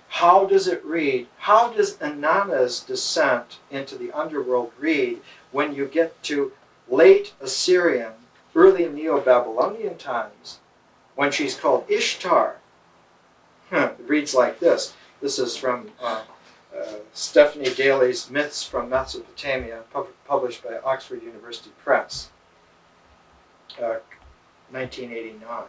How does it read? How does Inanna's descent into the underworld read when you get to late Assyrian, early Neo-Babylonian times, when she's called Ishtar? It reads like this. This is from Stephanie Daly's Myths from Mesopotamia, published by Oxford University Press, 1989.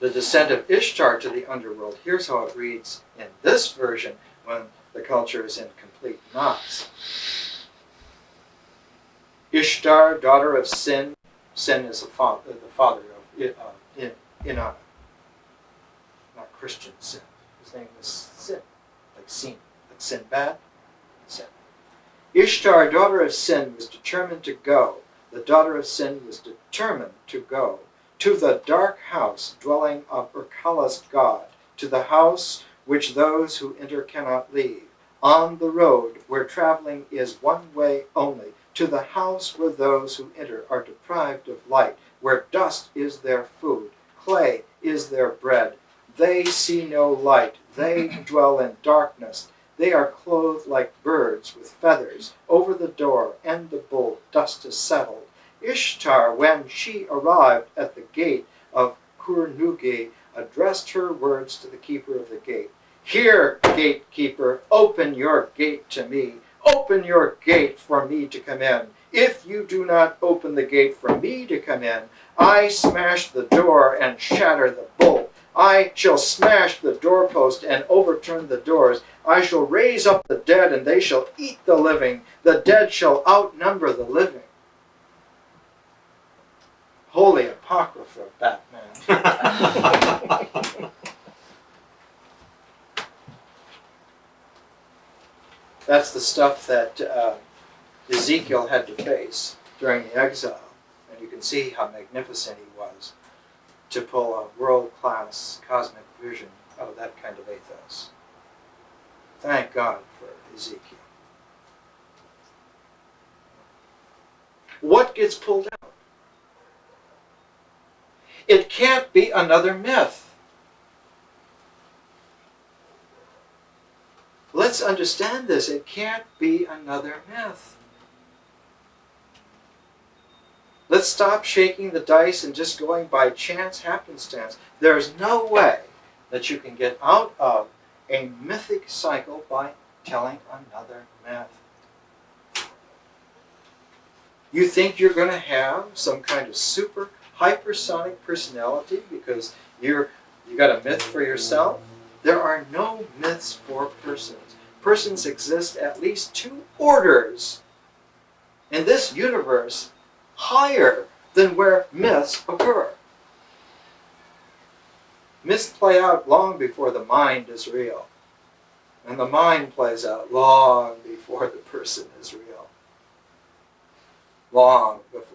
The descent of Ishtar to the underworld. Here's how it reads in this version when the culture is in complete knots. Ishtar, daughter of Sin. Sin is the father of Inanna. Not Christian Sin. His name was Sin, like Sin, like Sinbad. Sin. Ishtar, daughter of Sin, was determined to go. The daughter of Sin was determined to go to the dark house, dwelling of Urkala's god, to the house which those who enter cannot leave, on the road where traveling is one way only, to the house where those who enter are deprived of light, where dust is their food, clay is their bread. They see no light, they dwell in darkness. They are clothed like birds with feathers. Over the door and the bolt dust is settled. Ishtar, when she arrived at the gate of Kurnugi, addressed her words to the keeper of the gate. Here, gatekeeper, open your gate to me. Open your gate for me to come in. If you do not open the gate for me to come in, I smash the door and shatter the bolt. I shall smash the doorpost and overturn the doors. I shall raise up the dead, and they shall eat the living. The dead shall outnumber the living. Holy Apocrypha, Batman. That's the stuff that Ezekiel had to face during the exile. And you can see how magnificent he was to pull a world-class cosmic vision out of that kind of ethos. Thank God for Ezekiel. What gets pulled out? It can't be another myth. Let's understand this. It can't be another myth. Let's stop shaking the dice and just going by chance happenstance. There's no way that you can get out of a mythic cycle by telling another myth. You think you're going to have some kind of super hypersonic personality because you got a myth for yourself? There are no myths for persons. Persons exist at least two orders in this universe higher than where myths occur. Myths play out long before the mind is real. And the mind plays out long before the person is real. Long before.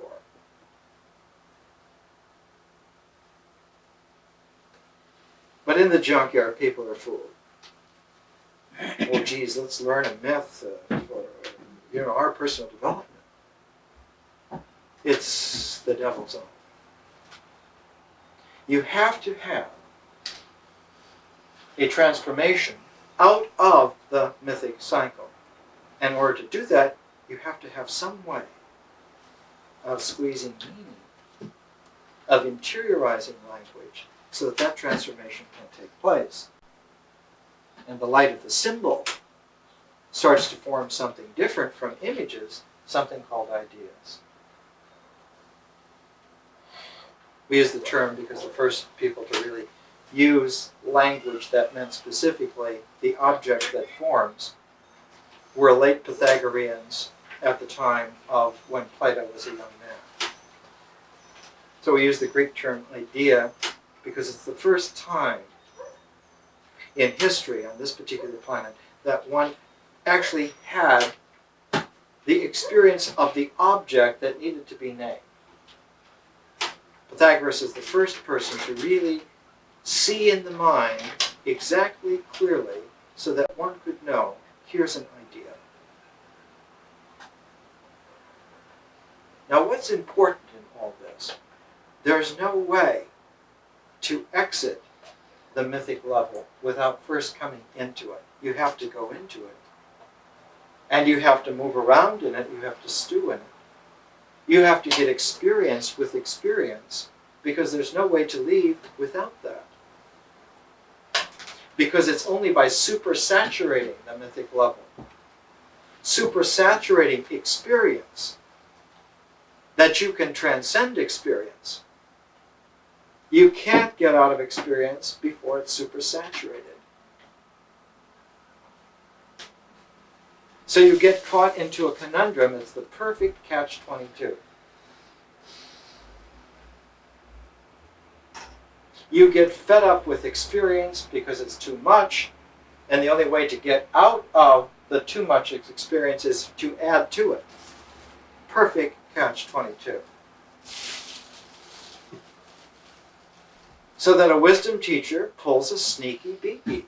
But in the junkyard, people are fooled. Oh, geez, let's learn a myth for our personal development. It's the devil's own. You have to have a transformation out of the mythic cycle. And in order to do that, you have to have some way of squeezing meaning, of interiorizing language, so that transformation can take place. And the light of the symbol starts to form something different from images, something called ideas. We use the term because the first people to really use language that meant specifically the object that forms were late Pythagoreans at the time of when Plato was a young man. So we use the Greek term idea because it's the first time in history on this particular planet that one actually had the experience of the object that needed to be named. Pythagoras is the first person to really see in the mind exactly clearly so that one could know, here's an idea. Now what's important in all this? There's no way to exit the mythic level without first coming into it. You have to go into it. And you have to move around in it, you have to stew in it. You have to get experience with experience, because there's no way to leave without that. Because it's only by supersaturating the mythic level, supersaturating experience, that you can transcend experience. You can't get out of experience before it's supersaturated. So you get caught into a conundrum. It's the perfect catch-22. You get fed up with experience because it's too much, and the only way to get out of the too much experience is to add to it. Perfect catch-22. So that a wisdom teacher pulls a sneaky beaky.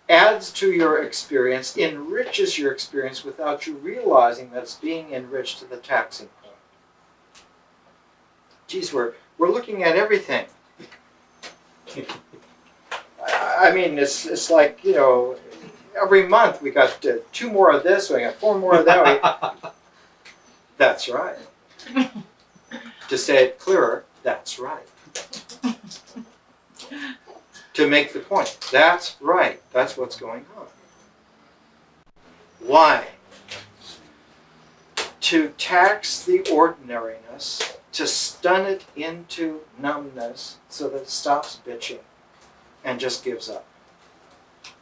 Adds to your experience, enriches your experience without you realizing that it's being enriched to the taxing point. Geez, we're looking at everything. I mean, it's like, you know, every month we got 2 more of this, we got 4 more of that. That's right. To say it clearer, that's right. To make the point, that's right. That's what's going on. Why? To tax the ordinariness, to stun it into numbness so that it stops bitching and just gives up.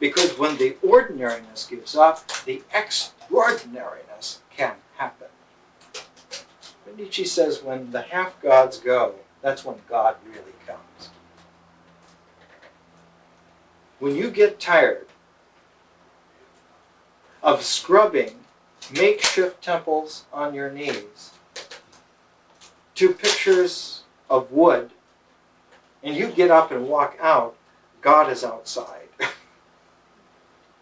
Because when the ordinariness gives up, the extraordinariness can happen. But Nietzsche says when the half-gods go, that's when God really comes. When you get tired of scrubbing makeshift temples on your knees to pictures of wood, and you get up and walk out, God is outside.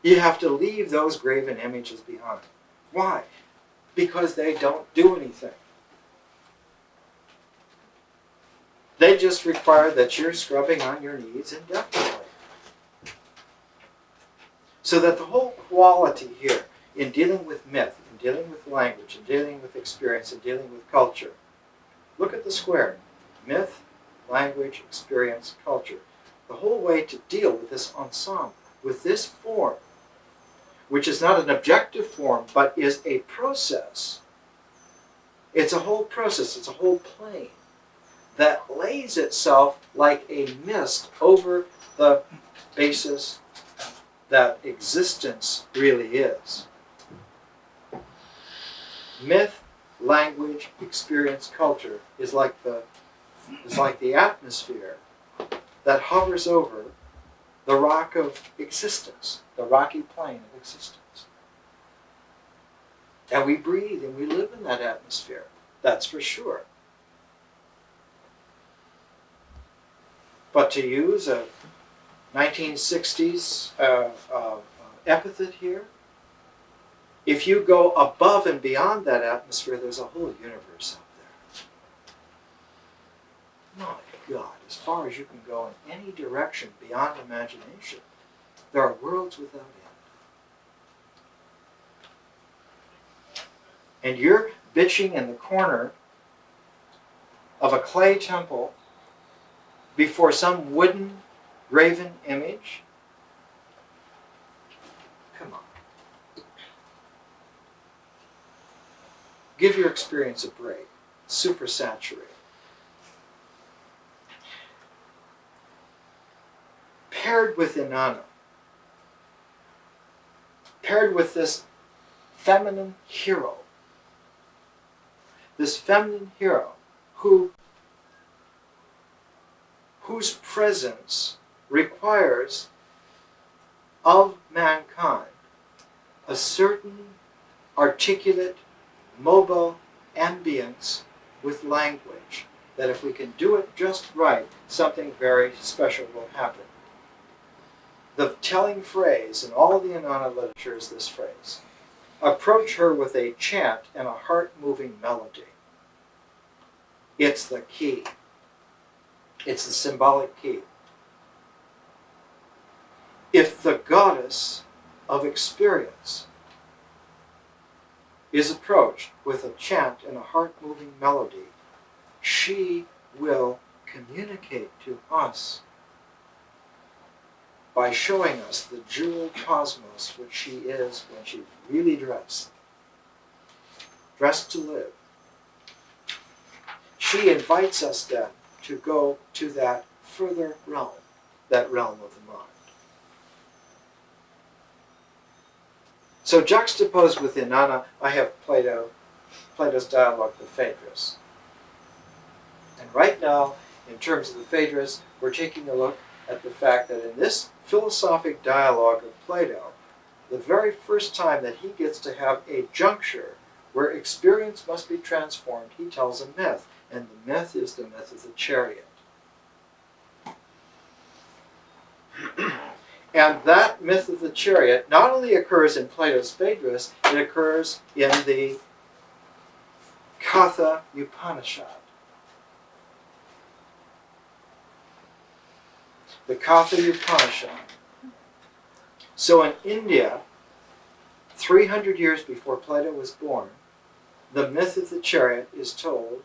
You have to leave those graven images behind. Why? Because they don't do anything. They just require that you're scrubbing on your knees indefinitely. So that the whole quality here in dealing with myth, in dealing with language, in dealing with experience, in dealing with culture, look at the square. Myth, language, experience, culture. The whole way to deal with this ensemble, with this form, which is not an objective form, but is a process. It's a whole process, it's a whole plane that lays itself like a mist over the basis that existence really is. Myth, language, experience, culture is like the atmosphere that hovers over the rock of existence, the rocky plane of existence. And we breathe and we live in that atmosphere, that's for sure. But to use a 1960s epithet here, if you go above and beyond that atmosphere, there's a whole universe out there. My God, as far as you can go in any direction beyond imagination, there are worlds without end. And you're bitching in the corner of a clay temple before some wooden graven image? Come on. Give your experience a break. Supersaturate. Paired with Inanna, paired with this feminine hero. This feminine hero whose presence requires of mankind a certain articulate, mobile ambience with language, that if we can do it just right, something very special will happen. The telling phrase in all of the Inanna literature is this phrase: approach her with a chant and a heart-moving melody. It's the key. It's the symbolic key. If the goddess of experience is approached with a chant and a heart-moving melody, she will communicate to us by showing us the jeweled cosmos which she is when she's really dressed to live. She invites us then to go to that further realm, that realm of the mind. So juxtaposed with Inanna, I have Plato's dialogue with Phaedrus. And right now, in terms of the Phaedrus, we're taking a look at the fact that in this philosophic dialogue of Plato, the very first time that he gets to have a juncture where experience must be transformed, he tells a myth, and the myth is the myth of the chariot. And that myth of the chariot not only occurs in Plato's Phaedrus, it occurs in the Kathy Upanishad. The Kathy Upanishad. So in India, 300 years before Plato was born, the myth of the chariot is told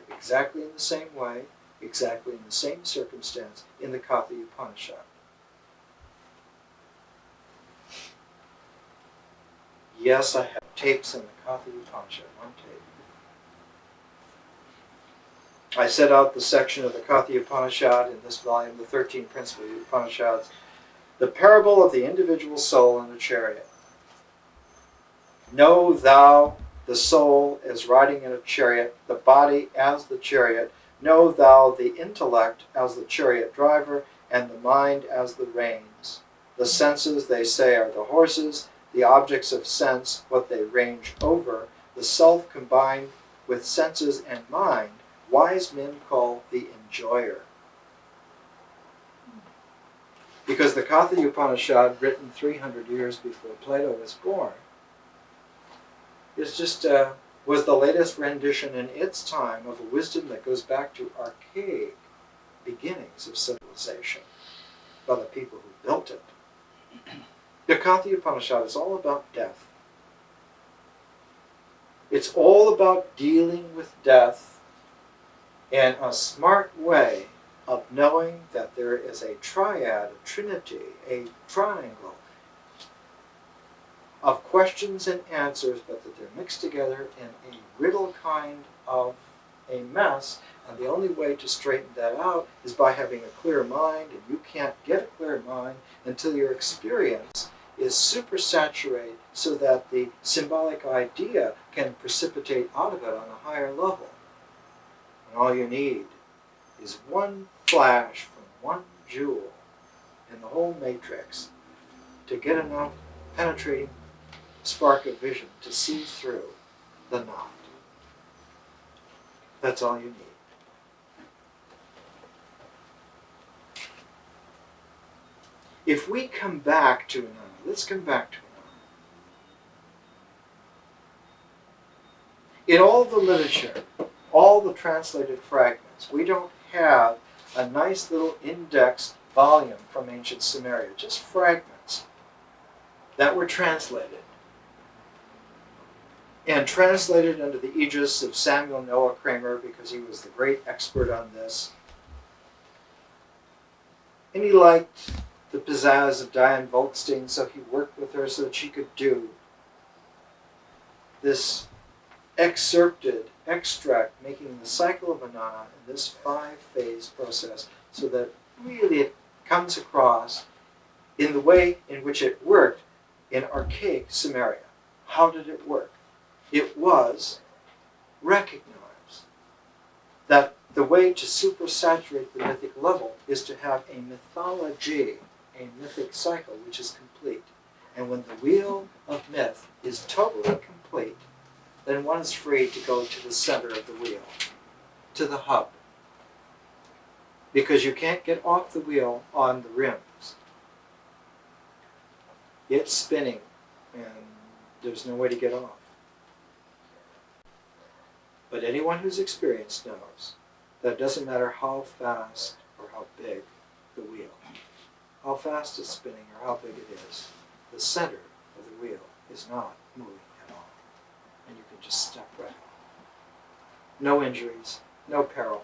exactly in the same way, exactly in the same circumstance in the Kathy Upanishad. Yes, I have tapes in the Kathy Upanishad, one tape. I set out the section of the Kathy Upanishad in this volume, the 13 Principal Upanishads, the parable of the individual soul in the chariot. Know thou the soul as riding in a chariot, the body as the chariot. Know thou the intellect as the chariot driver, and the mind as the reins. The senses, they say, are the horses, the objects of sense, what they range over, the self combined with senses and mind, wise men call the enjoyer. Because the Katha Upanishad, written 300 years before Plato was born, is just was the latest rendition in its time of a wisdom that goes back to archaic beginnings of civilization by the people who built it. The Katha Upanishad is all about death. It's all about dealing with death in a smart way of knowing that there is a triad, a trinity, a triangle of questions and answers, but that they're mixed together in a riddle kind of a mess, and the only way to straighten that out is by having a clear mind, and you can't get a clear mind until your experience is supersaturated so that the symbolic idea can precipitate out of it on a higher level. And all you need is one flash from one jewel in the whole matrix to get enough penetrating spark of vision to see through the knot. That's all you need. If we come back to Inanna, let's come back to Inanna. In all the literature, all the translated fragments, we don't have a nice little indexed volume from ancient Sumeria, just fragments that were translated. And translated under the aegis of Samuel Noah Kramer, because he was the great expert on this. And he liked the pizzazz of Diane Volkstein, so he worked with her so that she could do this excerpted extract, making the cycle of Inanna in this 5-phase process, so that really it comes across in the way in which it worked in archaic Sumeria. How did it work? It was recognized that the way to supersaturate the mythic level is to have a mythology, a mythic cycle which is complete. And when the wheel of myth is totally complete, then one is free to go to the center of the wheel, to the hub. Because you can't get off the wheel on the rims. It's spinning, and there's no way to get off. But anyone who's experienced knows that it doesn't matter how fast or how big the wheel, how fast it's spinning or how big it is, the center of the wheel is not moving at all. And you can just step right off. No injuries, no peril.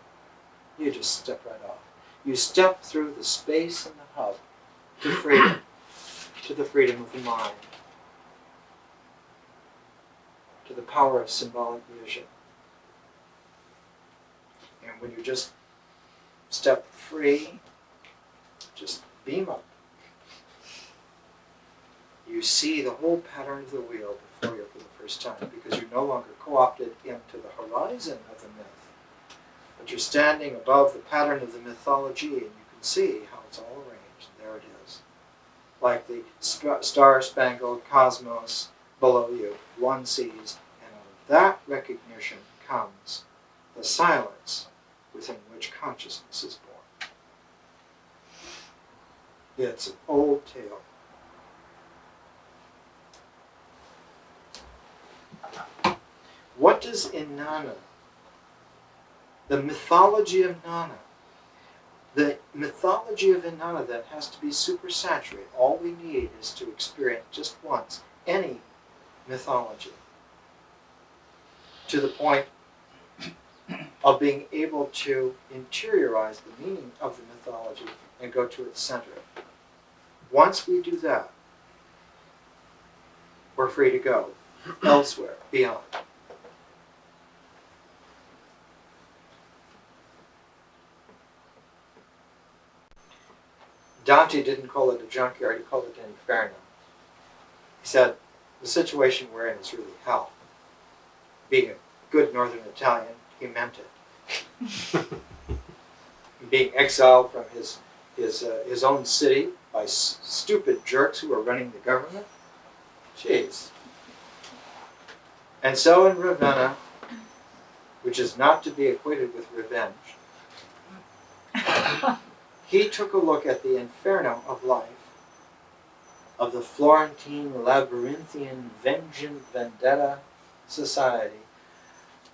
You just step right off. You step through the space in the hub to freedom, to the freedom of the mind, to the power of symbolic vision. And when you just step free, just beam up, you see the whole pattern of the wheel before you for the first time, because you're no longer co-opted into the horizon of the myth, but you're standing above the pattern of the mythology, and you can see how it's all arranged. There it is. Like the star-spangled cosmos below you, one sees, and out of that recognition comes the silence within which consciousness is born. It's an old tale. What does Inanna, the mythology of Inanna, the mythology of Inanna then has to be supersaturated. All we need is to experience just once any mythology to the point of being able to interiorize the meaning of the mythology and go to its center. Once we do that, we're free to go elsewhere, beyond. Dante didn't call it a junkyard, he called it an inferno. He said, the situation we're in is really hell. Being a good northern Italian, he meant it. Being exiled from his own city by stupid jerks who are running the government. Jeez. And so in Ravenna, which is not to be equated with revenge, he took a look at the inferno of life, of the Florentine, labyrinthian, vengeance, vendetta society,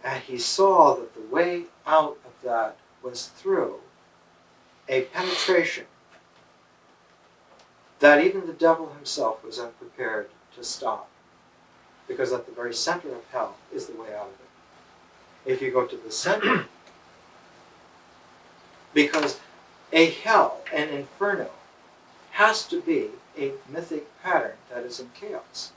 and he saw that the way out of that was through a penetration that even the devil himself was unprepared to stop. Because at the very center of hell is the way out of it. If you go to the center, because a hell, an inferno, has to be a mythic pattern that is in chaos.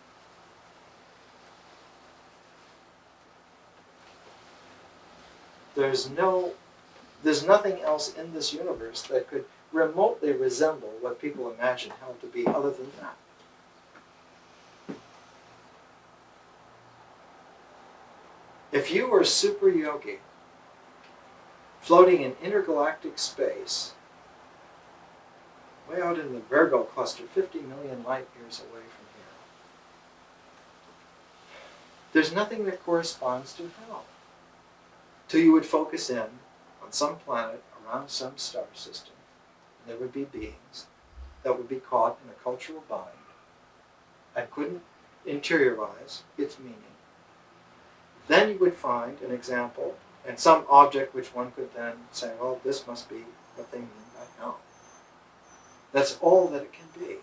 There's nothing else in this universe that could remotely resemble what people imagine hell to be other than that. If you were a super yogi, floating in intergalactic space, way out in the Virgo cluster, 50 million light years away from here, there's nothing that corresponds to hell. Till you would focus in on some planet around some star system, and there would be beings that would be caught in a cultural bind and couldn't interiorize its meaning. Then you would find an example and some object which one could then say, well, this must be what they mean by hell. That's all that it can be.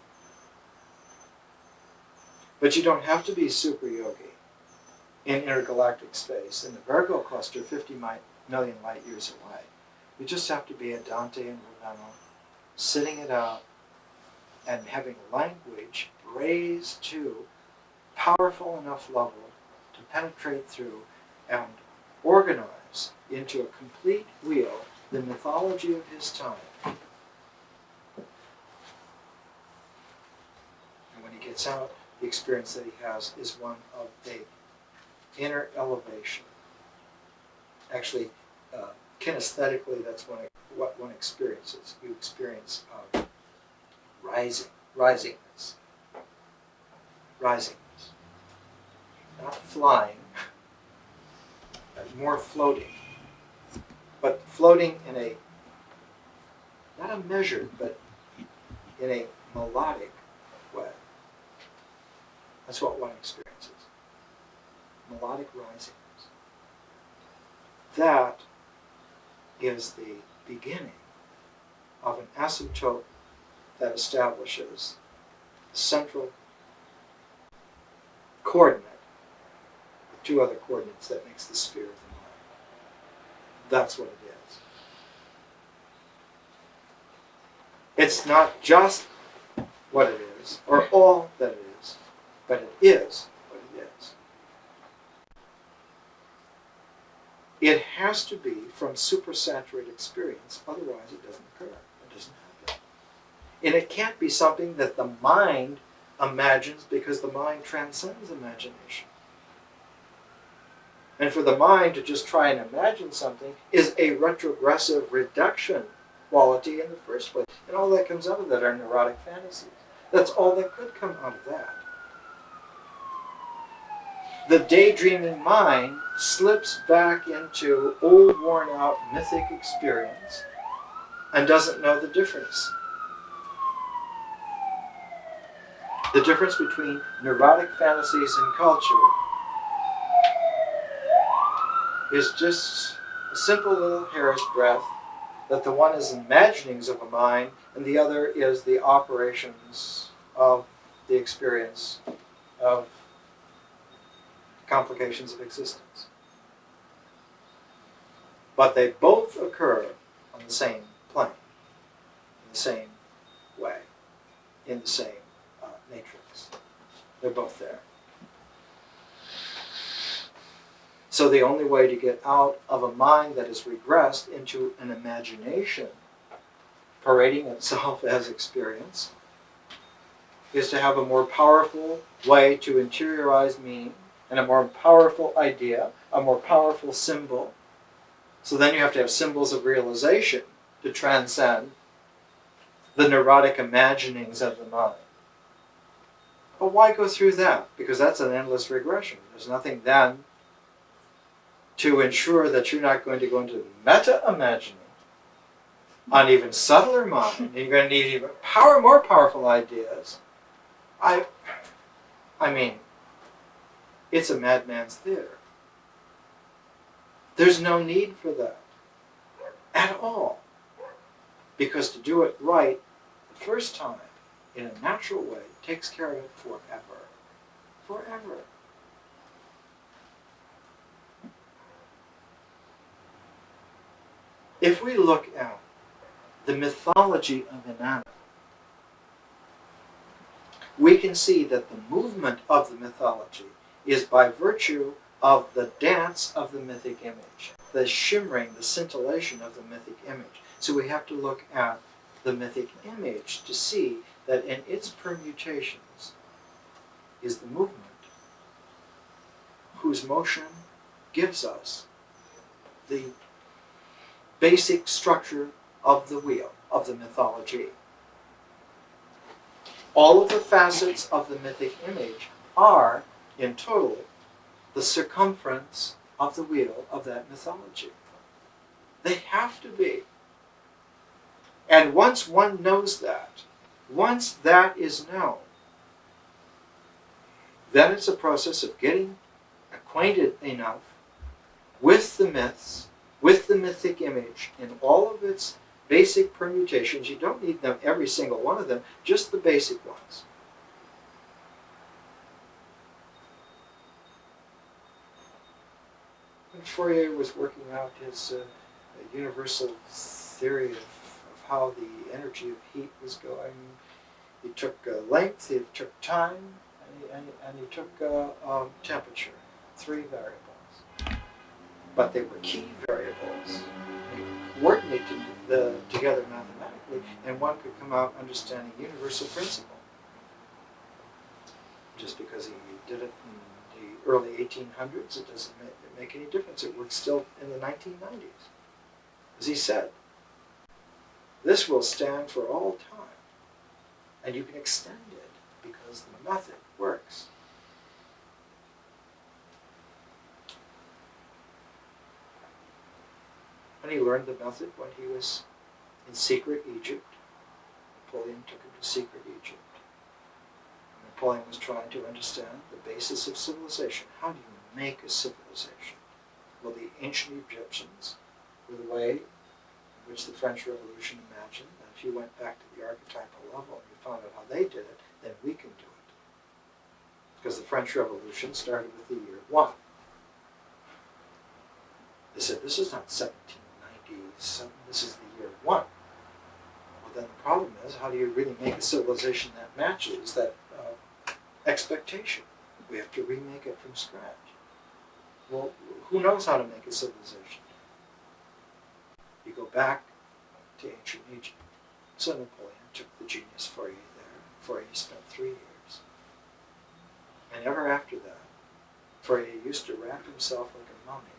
But you don't have to be super yogi in intergalactic space, in the Virgo cluster, 50 million light years away. You just have to be a Dante and Ravenna, sitting it out and having language raised to powerful enough level to penetrate through and organize into a complete wheel the mythology of his time. And when he gets out, the experience that he has is one of a inner elevation. Actually, kinesthetically, that's what one experiences. You experience risingness. Not flying, more floating. But floating in a, not a measured, but in a melodic way. That's what one experiences. Melodic risingness. That is the beginning of an asymptote that establishes the central coordinate, the two other coordinates that makes the sphere of the mind. That's what it is. It's not just what it is, or all that it is, but it is what it is. It has to be from supersaturated experience, otherwise it doesn't occur. It doesn't happen. And it can't be something that the mind imagines, because the mind transcends imagination. And for the mind to just try and imagine something is a retrogressive reduction quality in the first place. And all that comes out of that are neurotic fantasies. That's all that could come out of that. The daydreaming mind slips back into old, worn-out, mythic experience and doesn't know the difference. The difference between neurotic fantasies and culture is just a simple little hair's breadth, that the one is imaginings of a mind and the other is the operations of the experience of complications of existence. But they both occur on the same plane, in the same way, in the same matrix. They're both there. So the only way to get out of a mind that has regressed into an imagination parading itself as experience is to have a more powerful way to interiorize meaning and a more powerful idea, a more powerful symbol. So then you have to have symbols of realization to transcend the neurotic imaginings of the mind. But why go through that? Because that's an endless regression. There's nothing then to ensure that you're not going to go into meta-imagining on even subtler mind. And you're going to need even more powerful ideas. I mean, it's a madman's theater. There's no need for that at all. Because to do it right the first time, in a natural way, takes care of it forever. Forever. If we look at the mythology of Inanna, we can see that the movement of the mythology is by virtue of the dance of the mythic image, the shimmering, the scintillation of the mythic image. So we have to look at the mythic image to see that in its permutations is the movement whose motion gives us the basic structure of the wheel, of the mythology. All of the facets of the mythic image are, in total, the circumference of the wheel of that mythology. They have to be. And once one knows that, once that is known, then it's a process of getting acquainted enough with the myths, with the mythic image in all of its basic permutations. You don't need them, every single one of them, just the basic ones. When Fourier was working out his universal theory of how the energy of heat was going, he took length, he took time, and he took temperature, 3 variables. But they were key variables. They coordinated together mathematically, and one could come out understanding universal principle. Just because he did it in the early 1800s, it doesn't make any difference. It works still in the 1990s. As he said, this will stand for all time, and you can extend it because the method works. And he learned the method when he was in secret Egypt. Napoleon took him to secret Egypt. Napoleon was trying to understand the basis of civilization. How do you make a civilization? Well, the ancient Egyptians were the way in which the French Revolution imagined that if you went back to the archetypal level and you found out how they did it, then we can do it. Because the French Revolution started with the year 1. They said, this is not 1797, this is the year 1. Well, then the problem is, how do you really make a civilization that matches that expectation? We have to remake it from scratch. Well, who knows how to make a civilization? You go back to ancient Egypt. So Napoleon took the genius for you there. Fourier spent 3 years. And ever after that, Fourier used to wrap himself like a mummy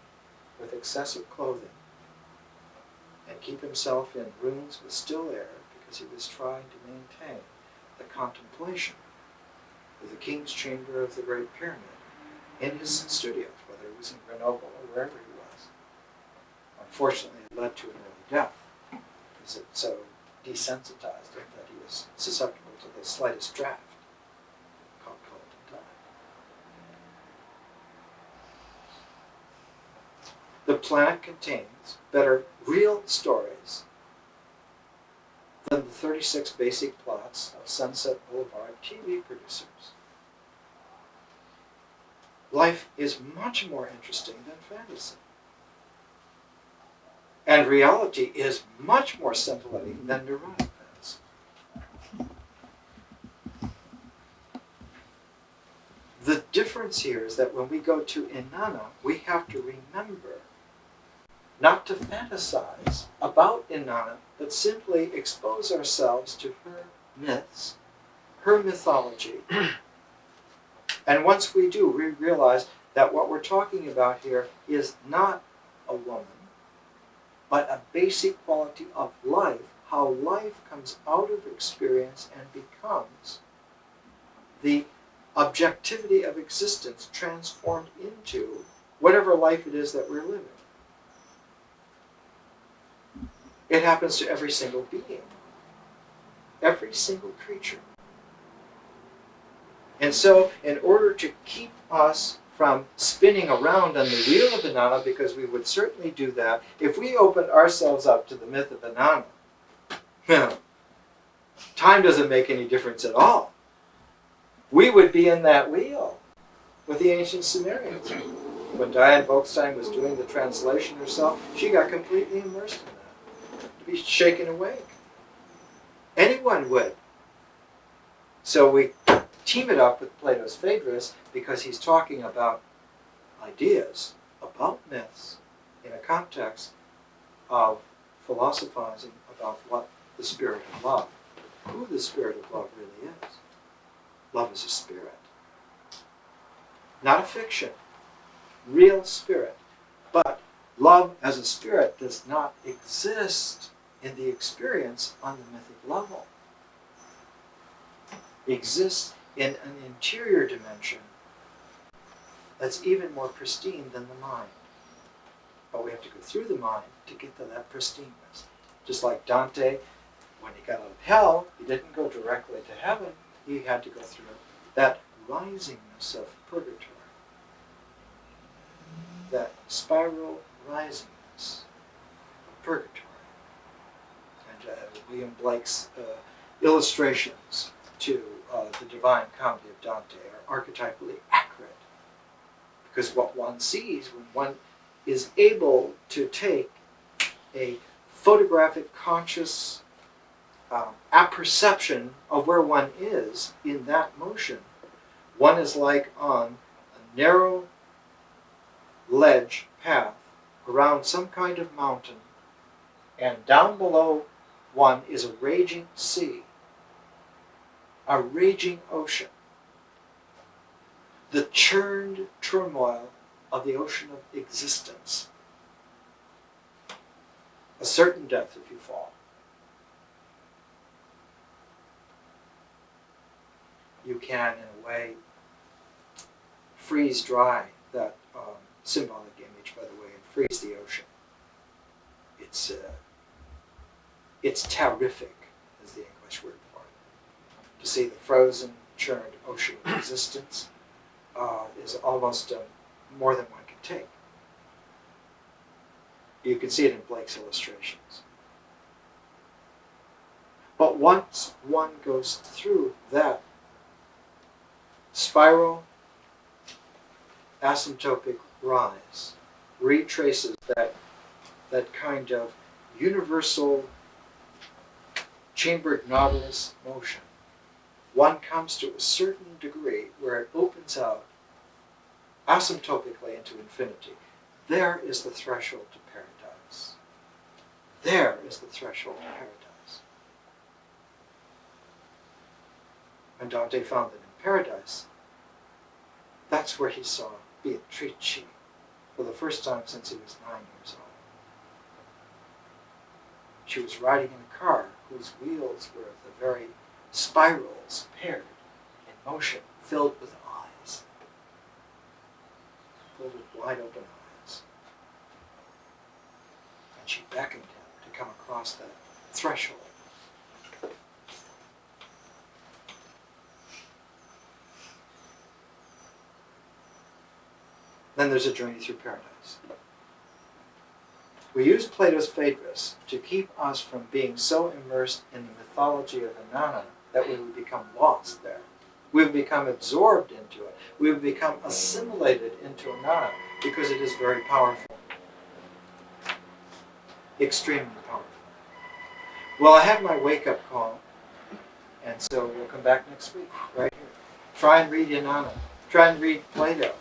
with excessive clothing and keep himself in rooms with still air because he was trying to maintain the contemplation of the king's chamber of the Great Pyramid in his studios, whether it was in Grenoble or wherever he was. Unfortunately, it led to an early death because it so desensitized him that he was susceptible to the slightest draft. Caught cold and died. The planet contains better real stories than the 36 basic plots of Sunset Boulevard TV producers. Life is much more interesting than fantasy. And reality is much more scintillating than neurotic fantasy. The difference here is that when we go to Inanna, we have to remember not to fantasize about Inanna, but simply expose ourselves to her myths, her mythology. And once we do, we realize that what we're talking about here is not a woman, but a basic quality of life, how life comes out of experience and becomes the objectivity of existence transformed into whatever life it is that we're living. It happens to every single being, every single creature. And so, in order to keep us from spinning around on the wheel of Inanna, because we would certainly do that if we opened ourselves up to the myth of Inanna, time doesn't make any difference at all. We would be in that wheel with the ancient Sumerians. When Diane Volkstein was doing the translation herself, she got completely immersed in that, to be shaken awake. Anyone would. So we team it up with Plato's Phaedrus because he's talking about ideas, about myths, in a context of philosophizing about what the spirit of love, who the spirit of love really is. Love is a spirit. Not a fiction. Real spirit. But love as a spirit does not exist in the experience on the mythic level. It exists in an interior dimension that's even more pristine than the mind. But we have to go through the mind to get to that pristineness. Just like Dante, when he got out of hell, he didn't go directly to heaven. He had to go through that risingness of purgatory. That spiral risingness of purgatory. And William Blake's illustrations to the Divine Comedy of Dante are archetypally accurate. Because what one sees when one is able to take a photographic conscious apperception of where one is in that motion, one is like on a narrow ledge path around some kind of mountain, and down below one is a raging sea, a raging ocean. the churned turmoil of the ocean of existence. A certain death if you fall. You can, in a way, freeze dry that symbolic image, by the way, and freeze the ocean. It's terrific, is the English word for it. To see the frozen, churned ocean of existence is almost more than one can take. You can see it in Blake's illustrations. But once one goes through that spiral, asymptotic rise, retraces that kind of universal chambered Nautilus motion, one comes to a certain degree where it opens out asymptotically into infinity. There is the threshold to paradise. There is the threshold to paradise. And Dante found that in paradise, that's where he saw Beatrice for the first time since he was 9 years old. She was riding in a car whose wheels were the very spirals paired in motion, filled with eyes, filled with wide open eyes. And she beckoned him to come across that threshold. Then there's a journey through paradise. We use Plato's Phaedrus to keep us from being so immersed in the mythology of Inanna that we would become lost there. We would become absorbed into it. We would become assimilated into Inanna because it is very powerful. Extremely powerful. Well, I have my wake-up call, and so we'll come back next week, right here. Try and read Inanna. Try and read Plato.